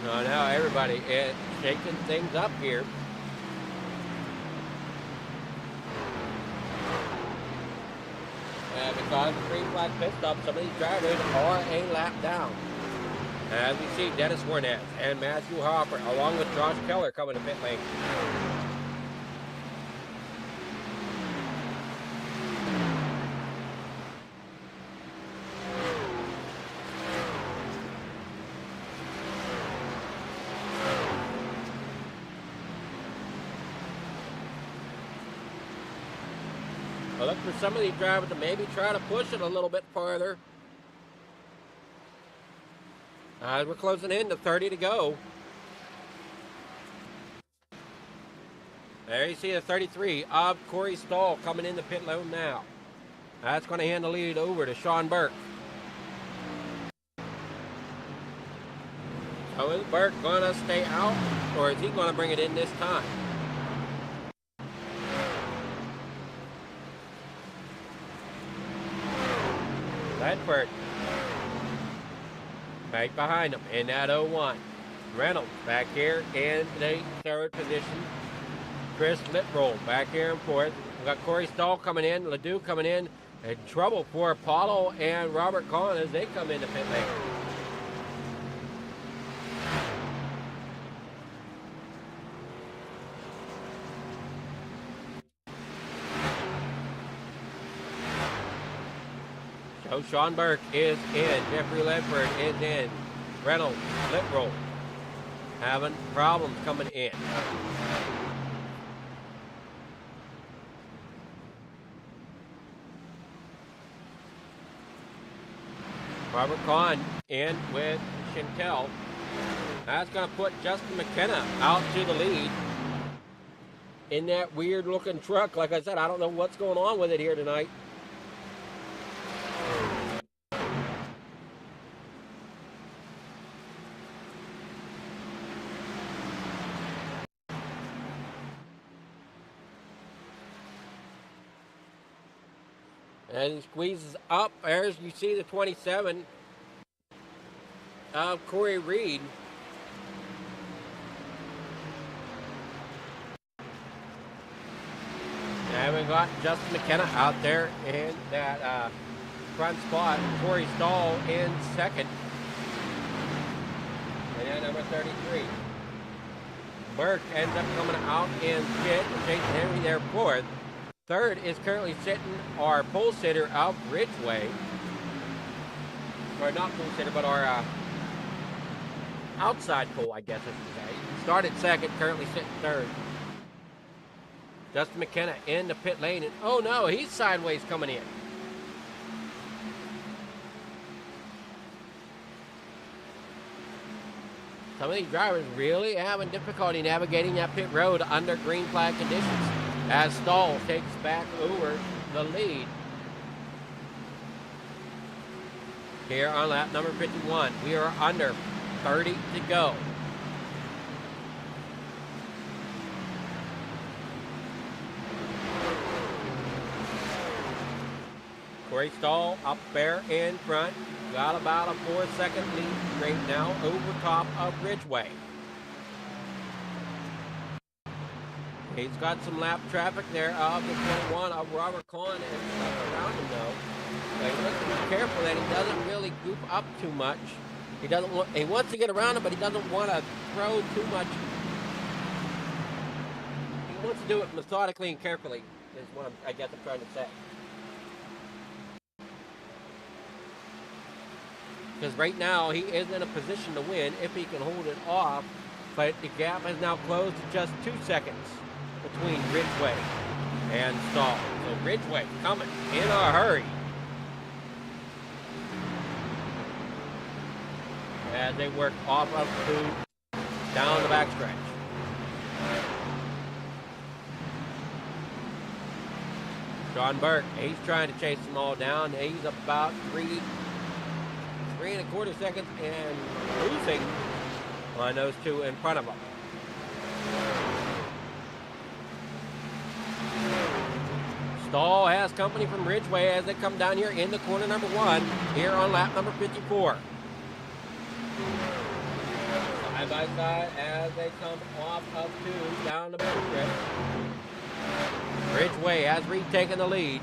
Now everybody is shaking things up here. Because the green flag pit stop, some of these drivers are a lap down. As we see Dennis Warnes and Matthew Hopper, along with Josh Keller, coming to pit lane. I look for some of these drivers to maybe try to push it a little bit farther. We're closing in to 30 to go. There you see the 33 of Corey Stahl coming in the pit lane now. That's going to hand the lead over to Sean Burke. So is Burke going to stay out, or is he going to bring it in this time? Ledford right behind him in that 01. Reynolds back here in the third position. Chris Litroll back here in fourth. We got Corey Stahl coming in, Ledoux coming in trouble for Apollo and Robert Kahn as they come into pit lane. So Sean Burke is in, Jeffrey Ledford is in, Reynolds, Litroll having problems coming in. Robert Kahn in with Chantel. That's going to put Justin McKenna out to the lead in that weird looking truck. Like I said, I don't know what's going on with it here tonight. And he squeezes up. There's, you see the 27 of Corey Reed. And we got Justin McKenna out there in that front spot. Corey Stahl in second. And then number 33. Burke ends up coming out in fifth. Jason Henry there fourth. Third is currently sitting our pole sitter of Ridgeway. Or not pole sitter, but our outside pole, I guess I should say. Started second, currently sitting third. Justin McKenna in the pit lane. And oh no, he's sideways coming in. Some of these drivers really having difficulty navigating that pit road under green flag conditions. As Stahl takes back over the lead. Here on lap number 51, we are under 30 to go. Corey Stahl up there in front. Got about a 4-second lead right now over top of Ridgeway. He's got some lap traffic there of the 21 of Robert Kahn and stuff around him though. But he wants to be careful that he doesn't really goop up too much. He wants to get around him, but he doesn't want to throw too much. He wants to do it methodically and carefully, is what I guess I'm trying to say. Because right now he is in a position to win if he can hold it off, but the gap has now closed to just 2 seconds between Ridgeway and Stahl. So Ridgeway coming in a hurry. As they work off of 2 down the backstretch. Sean Burke, he's trying to chase them all down. He's about 3 3.25 seconds and losing on those 2 in front of him. Stahl has company from Ridgeway as they come down here into corner number 1 here on lap number 54. Side by side as they come off of 2 down the backstretch. Ridgeway has retaken the lead.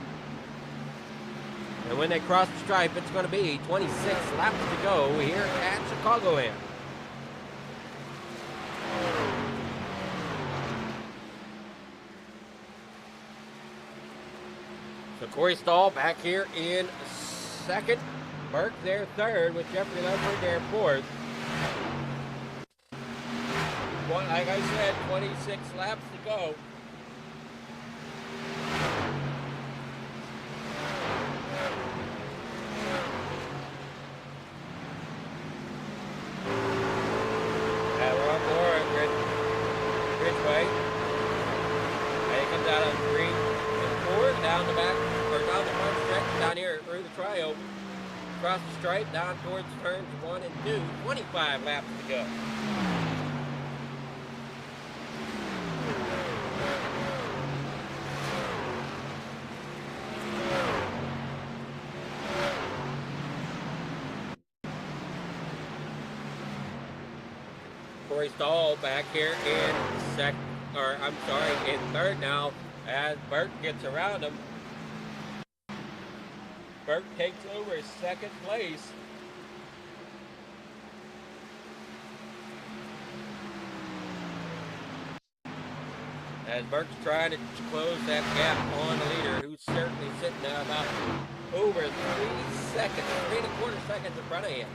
And when they cross the stripe, it's going to be 26 laps to go here at Chicagoland. So Corey Stahl back here in second. Burke there third with Jeffrey Ledford there fourth. Like I said, 26 laps to go. Ridgeway. And he comes out on 3 and 4 down the back, or down the front stretch, down here through the tryo. Across the stripe, down towards turns 1 and 2. 25 laps to go. Corey Stahl back here in third now as Burt gets around him. Burt takes over his second place. As Burke's trying to close that gap on the leader, who's certainly sitting at about over 3 seconds, 3.25 seconds in front of him.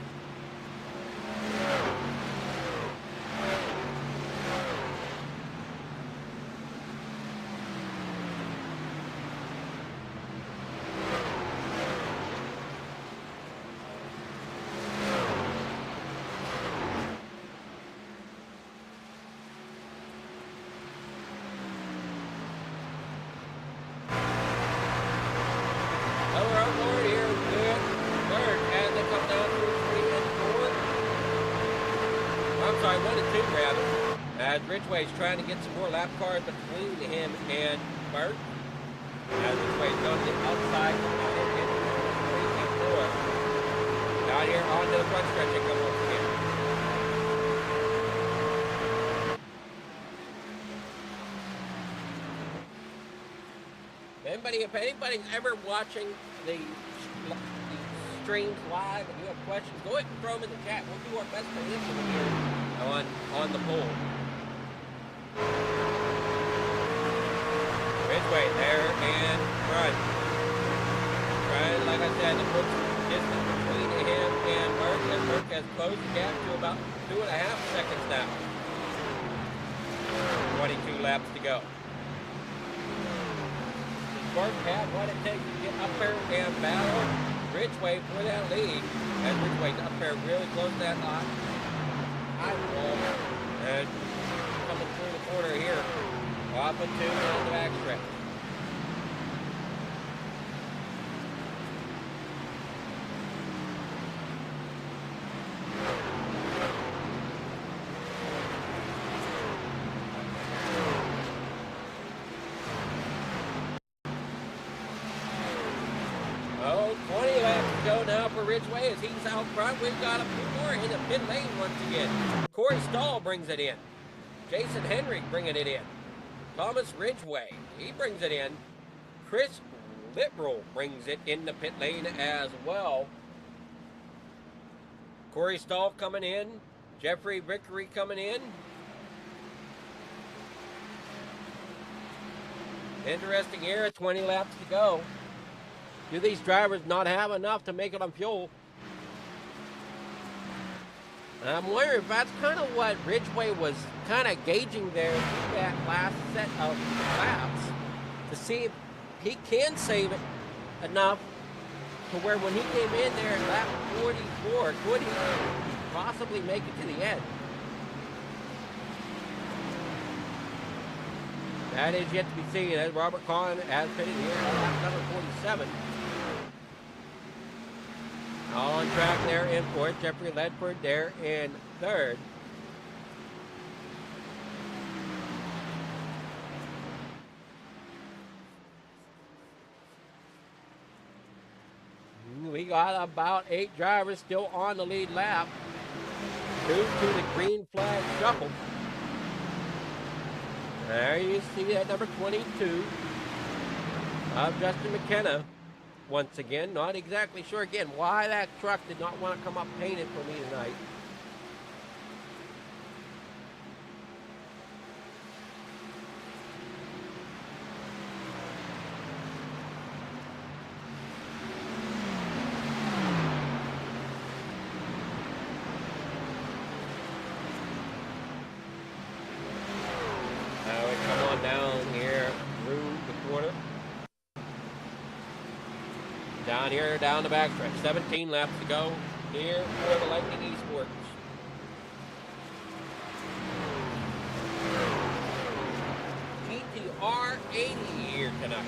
Ridgway's trying to get some more lap cars between him and Burt. As Ridgway's going to the outside, down here onto the front stretch and come once again. If anybody's ever watching the streams live and you have questions, go ahead and throw them in the chat. We'll do our best to answer them here on the poll. Ridgway there and front. Right, like I said, the puts distance between him and Burke, and Burke has closed the gap to about 2.5 seconds now. 22 laps to go. Burke had what it takes to get up there and battle Ridgway for that lead. As Ridgway's up there really close to that line. High wall. And coming through the corner here. Off and two on the back stretch. Oh, 20 laps to go now for Ridgway as he's out front. We've got a few more in the pit lane once again. Corey Stahl brings it in. Jason Henry bringing it in. Thomas Ridgway, he brings it in. Chris Littrell brings it in the pit lane as well. Corey Stahl coming in. Jeffrey Vickery coming in. Interesting here, 20 laps to go. Do these drivers not have enough to make it on fuel? And I'm wondering if that's kind of what Ridgway was kind of gauging there in that last set of laps to see if he can save it enough to where when he came in there in lap 44, could he possibly make it to the end? That is yet to be seen as Robert Kahn has pitted here on lap number 47. All on track there in fourth. Jeffrey Ledford there in third. We got about 8 drivers still on the lead lap. 2 to the green flag shuffle. There you see that number 22 of Justin McKenna. Once again, not exactly sure again why that truck did not want to come up painted for me tonight. Now we come on down here through the corner. Down here, down the backstretch. 17 laps to go here for the Lightning Esports. GTR 80 here tonight.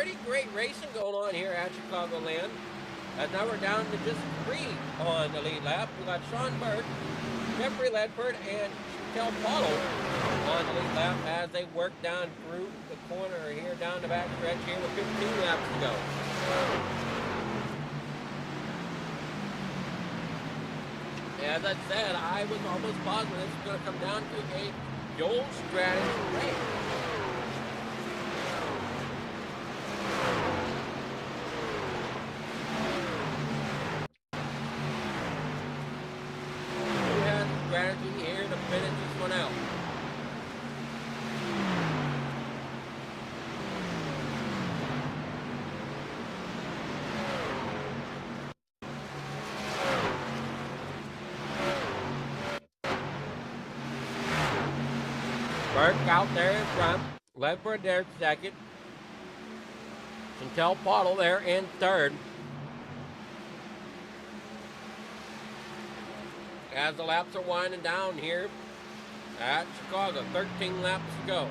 pretty great racing going on here at Chicagoland. And now we're down to just 3 on the lead lap. We got Sean Burke, Jeffrey Ledford, and Kel Paulo on the lead lap as they work down through the corner here, down the back stretch here with 15 laps to go. As I said, I was almost positive this is going to come down to a dual strategy race. Who has the strategy here to finish this one out? Burke out there in front, Ledford there second, Chantel Pottle there in third. As the laps are winding down here at Chicago, 13 laps to go.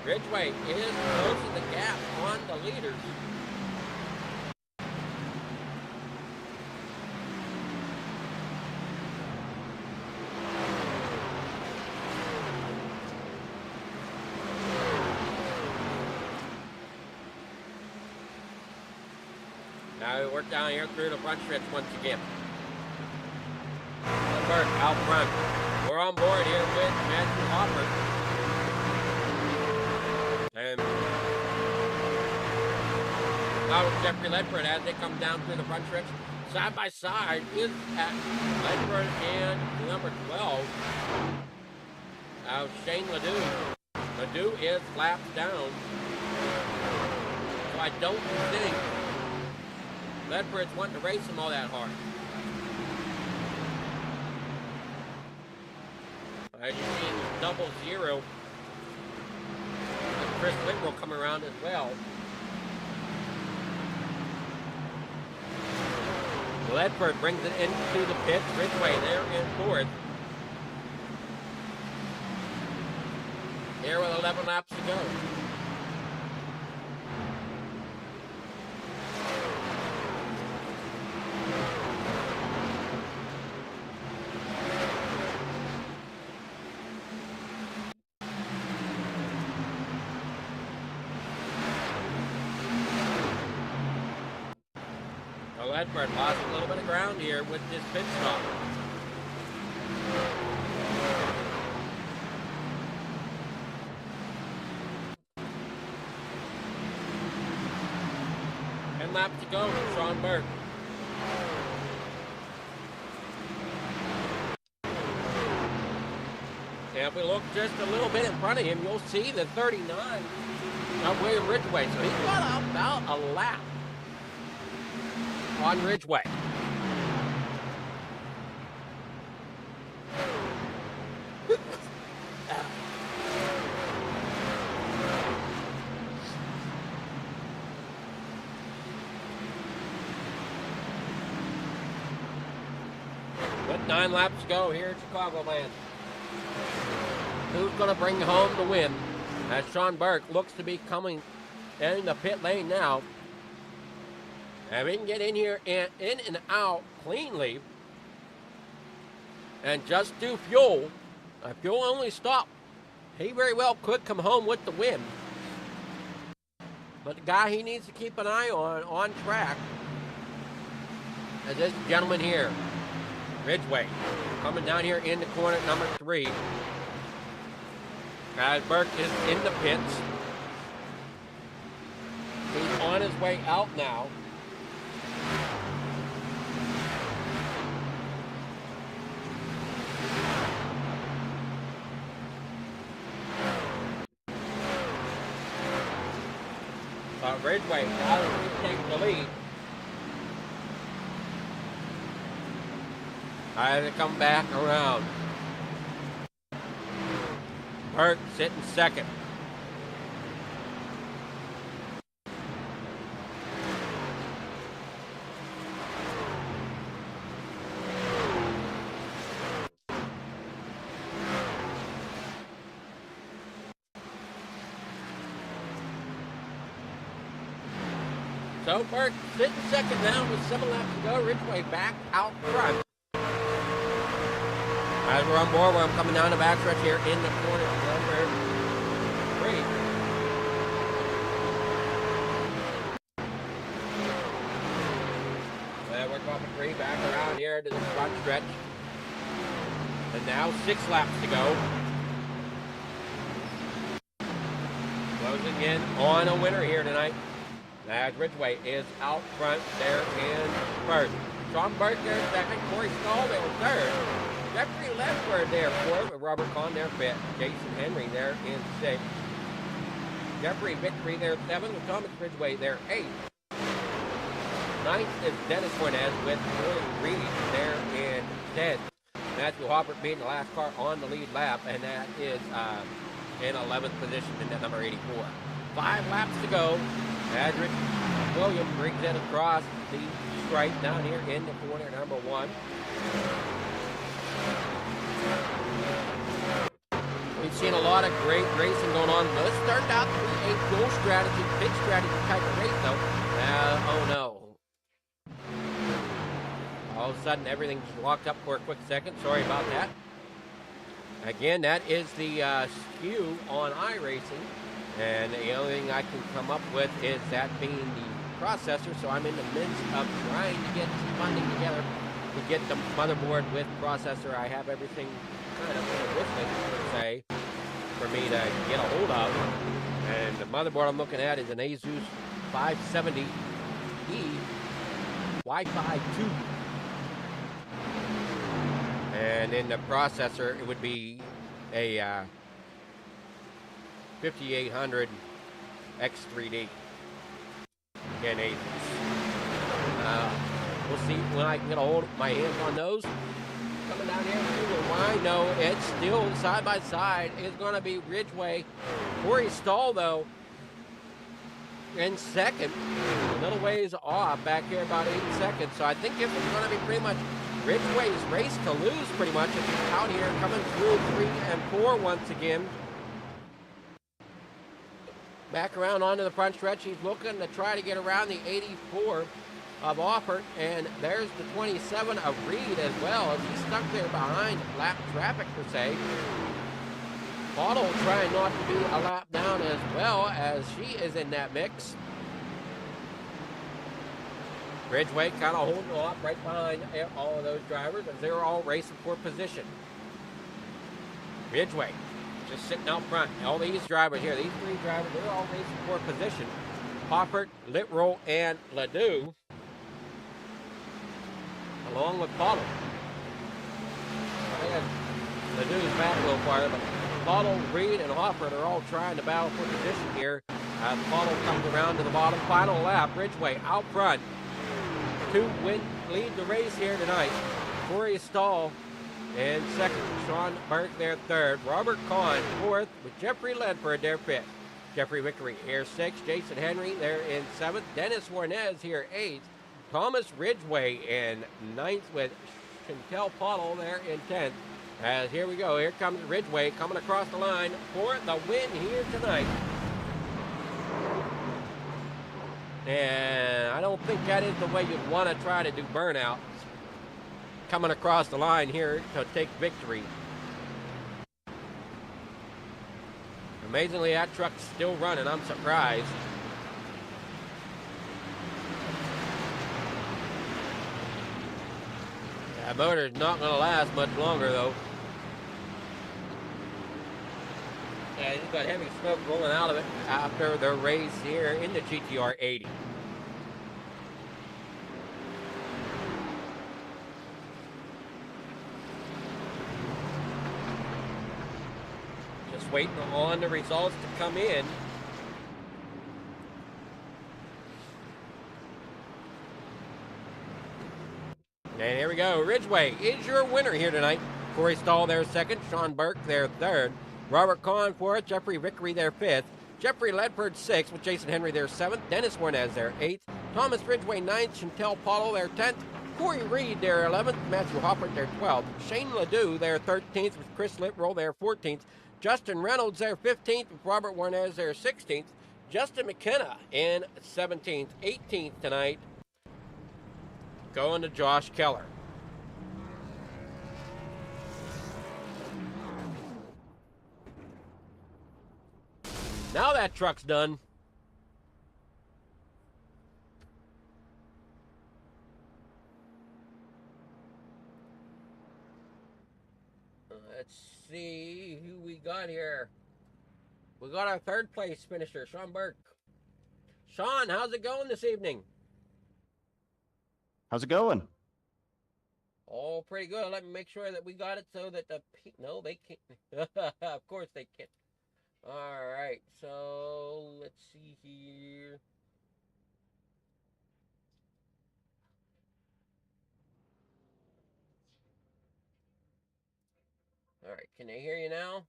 Ridgway is closing the gap on the leaders. Now we work down here through the front stretch once again. Burke out front. We're on board here with Matthew Hopper. And now Jeffrey Ledford as they come down through the front stretch. Side by side is at Ledford and number 12. Now Shane Ledoux. Ledoux is lapped down. So I don't think Ledford's wanting to race him all that hard. As you see, double zero. And Chris Whitwell come around as well. Ledford brings it into the pit. Ridgway there in fourth. Here with 11 laps to go. Ledford lost a little bit of ground here with this pit stop. And lap to go for Sean Burke. And if we look just a little bit in front of him, you'll see the 39 of William Ridgway. So he's got about a lap on Ridgway. With 9 laps to go here at Chicagoland. Who's going to bring home the win? As Sean Burke looks to be coming in the pit lane now. And we can get in here and in and out cleanly and just do fuel. If fuel only stop, he very well could come home with the win. But the guy he needs to keep an eye on track, is this gentleman here, Ridgway, coming down here in the corner at number 3. As Burke is in the pits. He's on his way out now. Ridgway now takes the lead. Trying to come back around. Burke sitting second. So Burke sitting second now with 7 laps to go. Ridgeway back out front. As we're on board, I'm coming down the backstretch here in the corner of number 3. Well, we're dropping 3 back around here to the front stretch. And now 6 laps to go. Closing in on a winner here tonight. As Ridgeway is out front there in first. Sean Burke there second. Corey Stahl there third. Jeffrey Ledford there fourth. With Robert Kahn there fifth. Jason Henry there in sixth. Jeffrey Victory there seventh. With Thomas Ridgeway there eighth. Ninth is Dennis Cornez with Corey Reed there in 10th. Matthew Hopper being the last car on the lead lap, and that is in 11th position in that number 84. 5 laps to go. Adric Williams brings it across the stripe down here in the corner number 1. We've seen a lot of great racing going on. This started out to be a dual strategy, big strategy type of race though. Oh no. All of a sudden, everything just locked up for a quick second. Sorry about that. Again, that is the skew on iRacing. And the only thing I can come up with is that being the processor. So I'm in the midst of trying to get some funding together to get the motherboard with processor. I have everything kind of in a wish list, per se, for me to get a hold of. And the motherboard I'm looking at is an Asus 570E Wi-Fi 2. And in the processor, it would be a 5800 X3D. Again, Asus. We'll see when I can get a hold of my hands on those. Coming down here through the line, no, it's still side by side. It's going to be Ridgeway. Corey Stahl, though, in second. A little ways off back here, about 8 seconds. So I think it's going to be pretty much Ridgeway's race to lose, pretty much. If he's out here coming through 3 and 4 once again. Back around onto the front stretch. He's looking to try to get around the 84 of Offert. And there's the 27 of Reed as well, as he's stuck there behind lap traffic, per se. Bottle trying not to be a lap down as well, as she is in that mix. Ridgeway kind of holding off right behind all of those drivers as they're all racing for position. Ridgeway just sitting out front. All these drivers here, these 3 drivers, they're all racing for position. Hoppert, Littrow, and Ledoux, along with Bottle. Ledoux's back a little farther, but Bottle, Reed, and Hoppert are all trying to battle for position here. Bottle comes around to the bottom. Final lap, Ridgeway out front to lead the race here tonight. Corey Stahl in second. Sean Burke there third. Robert Kahn fourth, with Jeffrey Ledford there fifth. Jeffrey Vickery here sixth. Jason Henry there in seventh. Dennis Warnez here eighth. Thomas Ridgeway in ninth, with Chantel Pottle there in 10th. As here we go. Here comes Ridgeway coming across the line for the win here tonight. And I don't think that is the way you'd want to try to do burnouts. Coming across the line here to take victory. Amazingly, that truck's still running. I'm surprised. That motor's not going to last much longer, though. Yeah, he's got heavy smoke rolling out of it after the race here in the GTR 80. Just waiting on the results to come in. And here we go. Ridgeway is your winner here tonight. Corey Stahl there second. Sean Burke there third. Robert Kahn fourth. Jeffrey Vickery there fifth. Jeffrey Ledford sixth, with Jason Henry there seventh. Dennis Warnez there eighth. Thomas Ridgeway ninth. Chantel Pottle there 10th. Corey Reed there 11th. Matthew Hoppert there 12th. Shane Ledoux there 13th, with Chris Littrow there 14th. Justin Reynolds there 15th, with Robert Warnez there 16th. Justin McKenna in 17th, 18th tonight, going to Josh Keller. Now that truck's done. Let's see who we got here. We got our third place finisher, Sean Burke. Sean, how's it going this evening? How's it going? Oh, pretty good. Let me make sure that we got it so that no, they can't. Of course they can't. All right, so let's see here. All right, can they hear you now?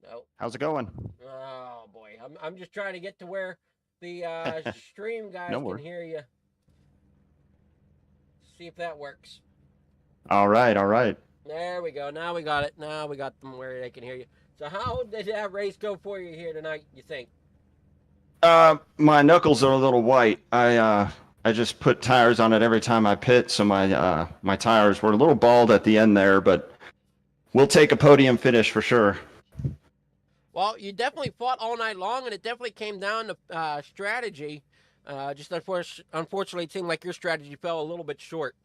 No. How's it going? Oh boy, I'm just trying to get to where the stream guys No can worries. hear you. See if that works. All right, all right. There we go. Now we got it. Now we got them where they can hear you. So how did that race go for you here tonight, you think? My knuckles are a little white. I just put tires on it every time I pit, so my tires were a little bald at the end there, but we'll take a podium finish for sure. Well, you definitely fought all night long, and it definitely came down to strategy. Just unfortunately, it seemed like your strategy fell a little bit short.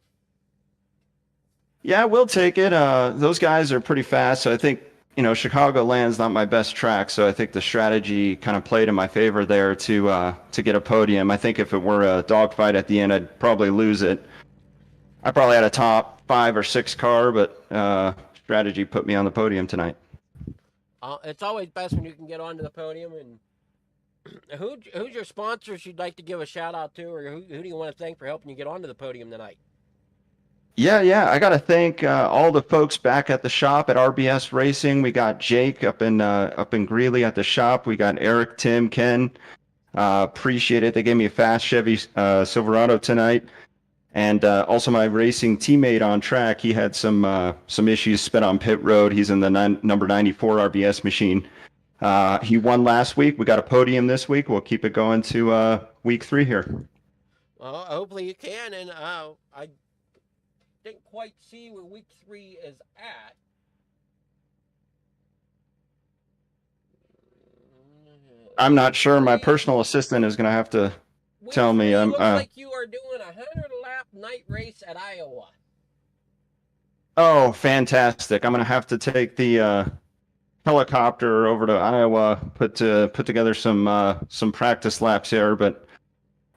Yeah, we'll take it. Those guys are pretty fast, so I think, Chicagoland's not my best track, so I think the strategy kind of played in my favor there to get a podium. I think if it were a dogfight at the end, I'd probably lose it. I probably had a top 5 or 6 car, but strategy put me on the podium tonight. It's always best when you can get onto the podium. And who's your sponsors you'd like to give a shout out to, or who do you want to thank for helping you get onto the podium tonight? Yeah. I got to thank all the folks back at the shop at RBS Racing. We got Jake up in Greeley at the shop. We got Eric, Tim, Ken. Appreciate it. They gave me a fast Chevy Silverado tonight. And also my racing teammate on track, he had some issues spent on pit road. He's in the number 94 RBS machine. He won last week. We got a podium this week. We'll keep it going to week 3 here. Well, hopefully you can. And I didn't quite see where week 3 is at. I'm not sure. My personal assistant is going to have to tell me. Looks like you are doing a 100-lap night race at Iowa. Oh, fantastic! I'm going to have to take the helicopter over to Iowa, put together some practice laps here, but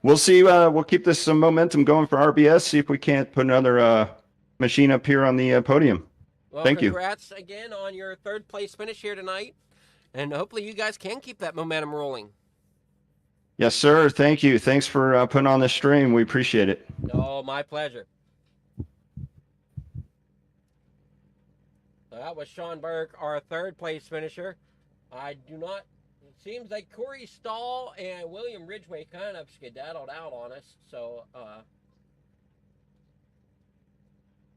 we'll see. We'll keep this some momentum going for RBS. See if we can't put another machine up here on the podium. Well, Thank you. Congrats again on your 3rd place finish here tonight, and hopefully you guys can keep that momentum rolling. Yes, sir. Thank you. Thanks for putting on this stream. We appreciate it. Oh, my pleasure. So that was Sean Burke, our 3rd place finisher. It seems like Corey Stahl and William Ridgway kind of skedaddled out on us. So,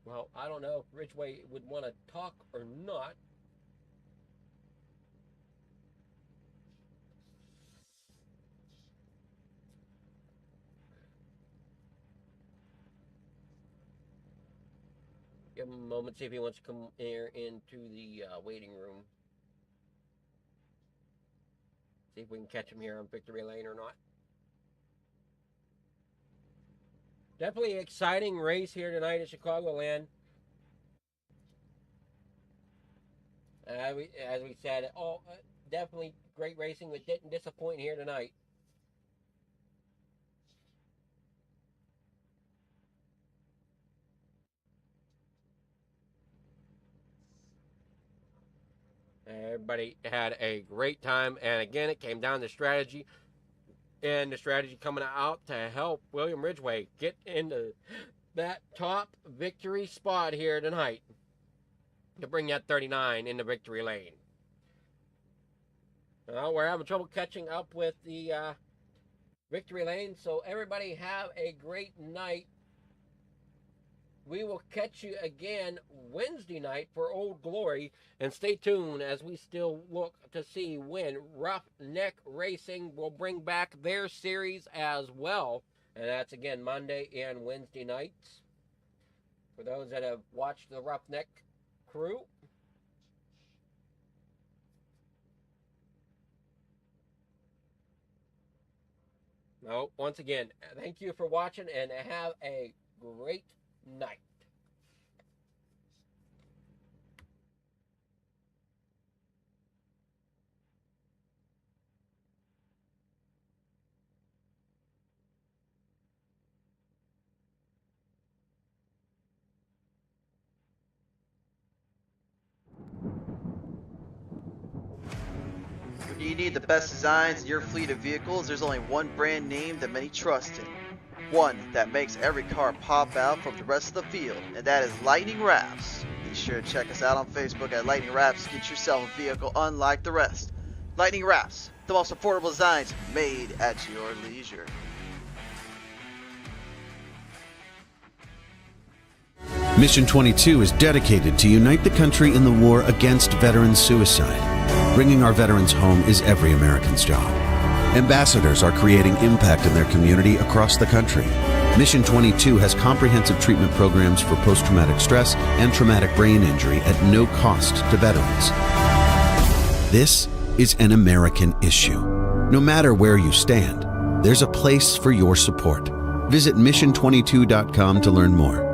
well, I don't know if Ridgway would want to talk or not. Give him a moment, see if he wants to come here into the waiting room. See if we can catch him here on Victory Lane or not. Definitely an exciting race here tonight at Chicagoland. As we said, definitely great racing, but didn't disappoint here tonight. Everybody had a great time, and again, it came down to strategy, and the strategy coming out to help William Ridgway get into that top victory spot here tonight to bring that 39 into victory lane. Well, we're having trouble catching up with the victory lane, so everybody have a great night. We will catch you again Wednesday night for Old Glory. And stay tuned as we still look to see when Roughneck Racing will bring back their series as well. And that's again Monday and Wednesday nights. For those that have watched the Roughneck crew. No, once again, thank you for watching and have a great night. When you need the best designs in your fleet of vehicles, there's only one brand name that many trust in. One that makes every car pop out from the rest of the field, and that is Lightning Wraps. Be sure to check us out on Facebook at Lightning Wraps to get yourself a vehicle unlike the rest. Lightning Wraps, the most affordable designs made at your leisure. Mission 22 is dedicated to unite the country in the war against veteran suicide. Bringing our veterans home is every American's job. Ambassadors are creating impact in their community across the country. Mission 22 has comprehensive treatment programs for post-traumatic stress and traumatic brain injury at no cost to veterans. This is an American issue. No matter where you stand, there's a place for your support. Visit mission22.com to learn more.